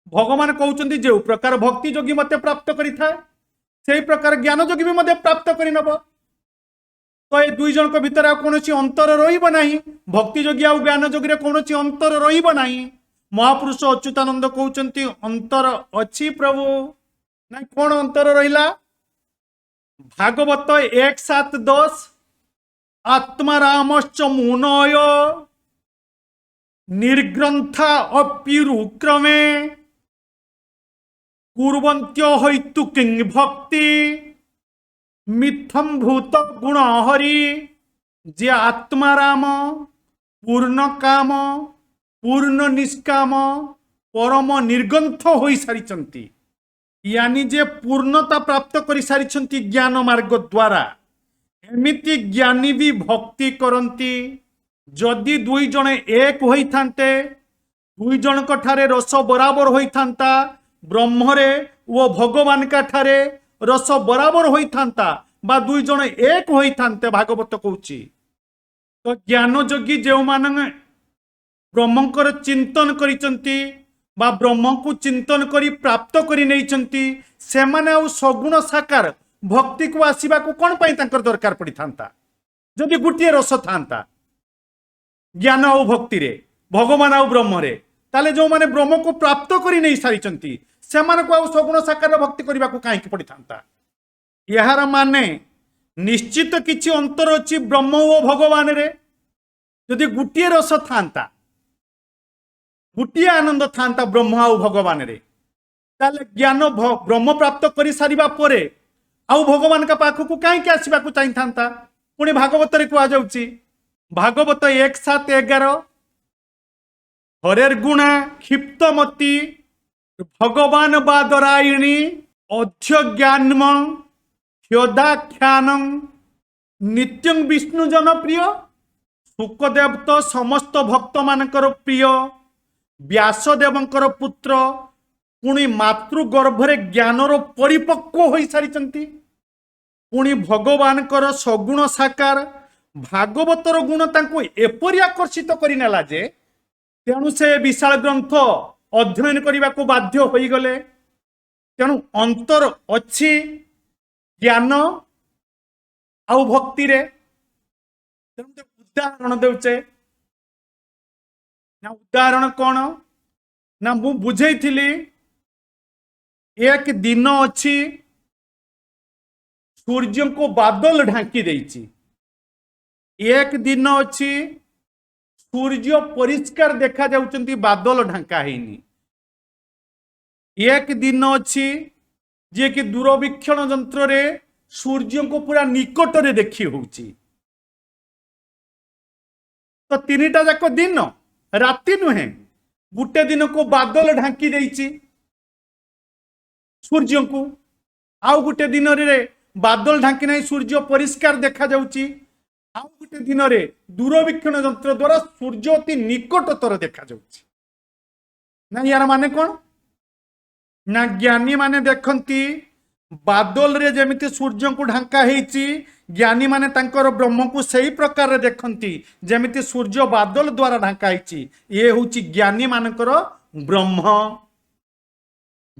भगवान कहउचंती जे प्रकार भक्ति जोगी मते प्राप्त करिथाय से प्रकार ज्ञान जोगी भी मते प्राप्त करि नबो। तो ये दुई जन भितर कौन अंतर रहिबो नाही, भक्ति जोगी आ ज्ञान जोगी रे कौन अंतर रहिबो नाही। महापुरुष अच्युतानंद कहउचंती अंतर अछि प्रभु ना। कौन अंतर रहिला? भागवत 1:7-10 आत्मा रामश्च मुनय निर्ग्रंथा अप्युरुक्रमे कुर्वन्त्यो हैतु किंग भक्ति मिथम भूत गुण हरि। जे आत्मा राम पूर्ण काम पूर्ण निष्काम परम निर्गंथ होई सारिचंती, यानी जे पूर्णता प्राप्त करि सारिचंती ज्ञान मार्ग द्वारा। एमिति ज्ञानी भी भक्ति करंती। जदि दुई जण एक होई थांते, दुई जन को ठारे रस बराबर होई थांता, ब्रह्मरे वो भगवान का ठारे रस बराबर होई थांता बा दुई जण एक होई थांते भागवत कहूची। तो ज्ञान जोगी जो मान ब्रह्मंकर चिंतन करिचंती बा ब्रह्म को चिंतन करी प्राप्त करी नैचंती, से माने आउ सगुण साकार भक्ति को आसीबा को कोन पई तांकर दरकार पड़ी थांता। जदि गुटिए रस थांता ज्ञान आउ भक्ति रे भगवान आउ ब्रह्म रे, ताले जो माने ब्रह्म को प्राप्त करी नै सारिचंती से माने को आउ सगुण साकार भक्ति करबा को काहे पड़ी थांता। यार माने निश्चित किछि अंतर अछि ब्रह्म ओ भगवान रे। जदि गुटिए रस थांता गुटिए आनंद थांता ब्रह्म आउ भगवान रे, ताले ज्ञान ब्रह्म प्राप्त करी सारिबा परे आउ भगवान का पाख को काहे आसीबा को चाहि थांता। पुणी भागवत रे कुआ जाउची भागवत 1:7-11 हरेर गुणा क्षिप्तमती भगवान बादरायणी अध्यज्ञानम ह्योदाख्यानं नित्यं विष्णु जनप्रिय। शुकदेव तो समस्त भक्त मानकर प्रिय, व्यासदेवंकर पुत्र, पुणी मातृगर्भरे ज्ञानर परिपक्व हो सारी, पुणी भगवानकर सगुण साकार भागवतर गुण तांको एपरि आकर्षित करिनेला जे तेणु से विशाल ग्रंथ अध्ययन करने को बाध्य हो गले। तेणु अंतर अच्छी ज्ञान आउ भक्ति रे। उदाहरण देउचे ना, उदाहरण कौन ना मु बुझेइथिली। एक दिन अच्छी सूर्य को बादल ढांकी देइछि, एक दिन अच्छी सूर्य परिष्कार देखा जाउचंती बादल ढांका हैनी। एक दिन अच्छी जे कि दूरवीक्षण यंत्र रे सूर्य को पूरा निकट रे देखी होउची। तो तीनटा जाक दिन राति नुहे, गुटे दिन को बादल ढांकी देइची सूर्य को, आउ गुटे दिन रे बादल ढांकी नहीं, सूर्य परिष्कार देखा जाउची। आउ गुटे दिन रे दूरवीक्षण यंत्र द्वारा सूर्य अति निकटतर देखा जाउची। ना यार माने कौन ना, ज्ञानी माने देखंती बादल रे जेमिति सूर्य को ढांका हेची, ज्ञानी माने तांकर ब्रह्म को सही प्रकार रे देखंती जेमिति सूर्य बादल द्वारा ढांका हेची। ये होची ज्ञानी मानकर ब्रह्म।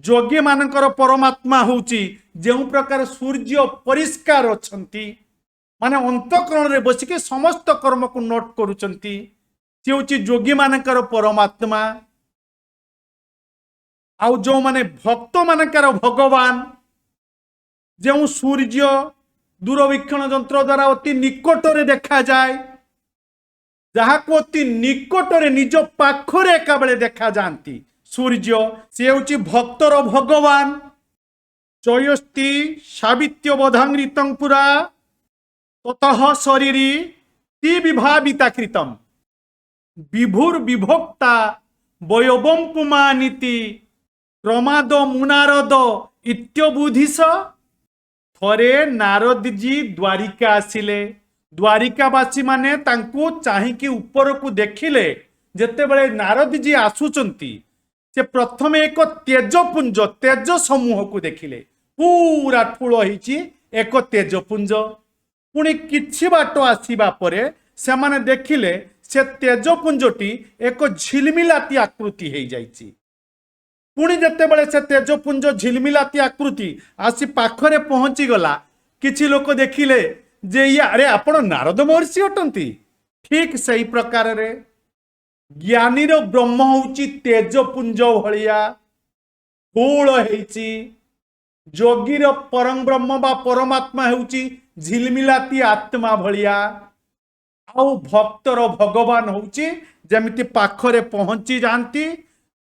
योगी मानकर परमात्मा होची जो प्रकार सूर्य परिष्कार अछंती, माने अंतःकरण रे बसिके समस्त कर्म को नोट करूचंती, से होची योगी मानकर परमात्मा। आउ जो माने भक्त मानकर भगवान, जो सूर्य दूरवीक्षण यंत्र द्वारा अति निकट रे देखा जाए, जहा को अति निकट रे निज पाखरे एका बेले देखा जानती सूर्य, से होची भक्तर भगवान। चयस्ति सावित्य बधांगृतं पुरा ततः शरीरी ती विभाविता कृतम विभुर विभक्ता वयोबम पुमानिति प्रमाद मुनारद इत्यबुधिस। थरे नारद जी द्वारिका आसिले, द्वारिकावासी माने तांको चाहिकी ऊपर को देखिले। जेते बळे नारद जी आसुचंती, से प्रथम एक तेजपुंज तेज समूह को देखिले, पूरा ठूल होईची एक तेजपुंज। पुणी किछि बाट आसीबा परे से माने देखिले से तेजपुंजटी एक झिलमिलाती आकृति हो जाइछि। पुणी जेते बळे से तेजपुंज झिलमिलाती आकृति आसी पाखरे पहुंची गला, किछि लोक देखिले जे या अरे आपण नारद महर्षि अटंती। ठीक सही प्रकार रे ज्ञानीर ब्रह्म होची तेजपुंज भलिया फूल हेची, जोगीर परम ब्रह्म बा परमात्मा होची झिलमिलाती आत्मा भलिया, आउ भक्तर भगवान होची जेमिति पाखरे पहुंची जानती।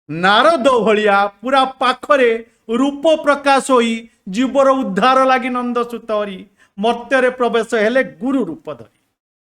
नारद भलिया पूरा पाखरे रूप प्रकाश होई जीवर उद्धार लागि नंद सुत हरि मर्त्य रे प्रवेश हेले गुरु रूप धरी।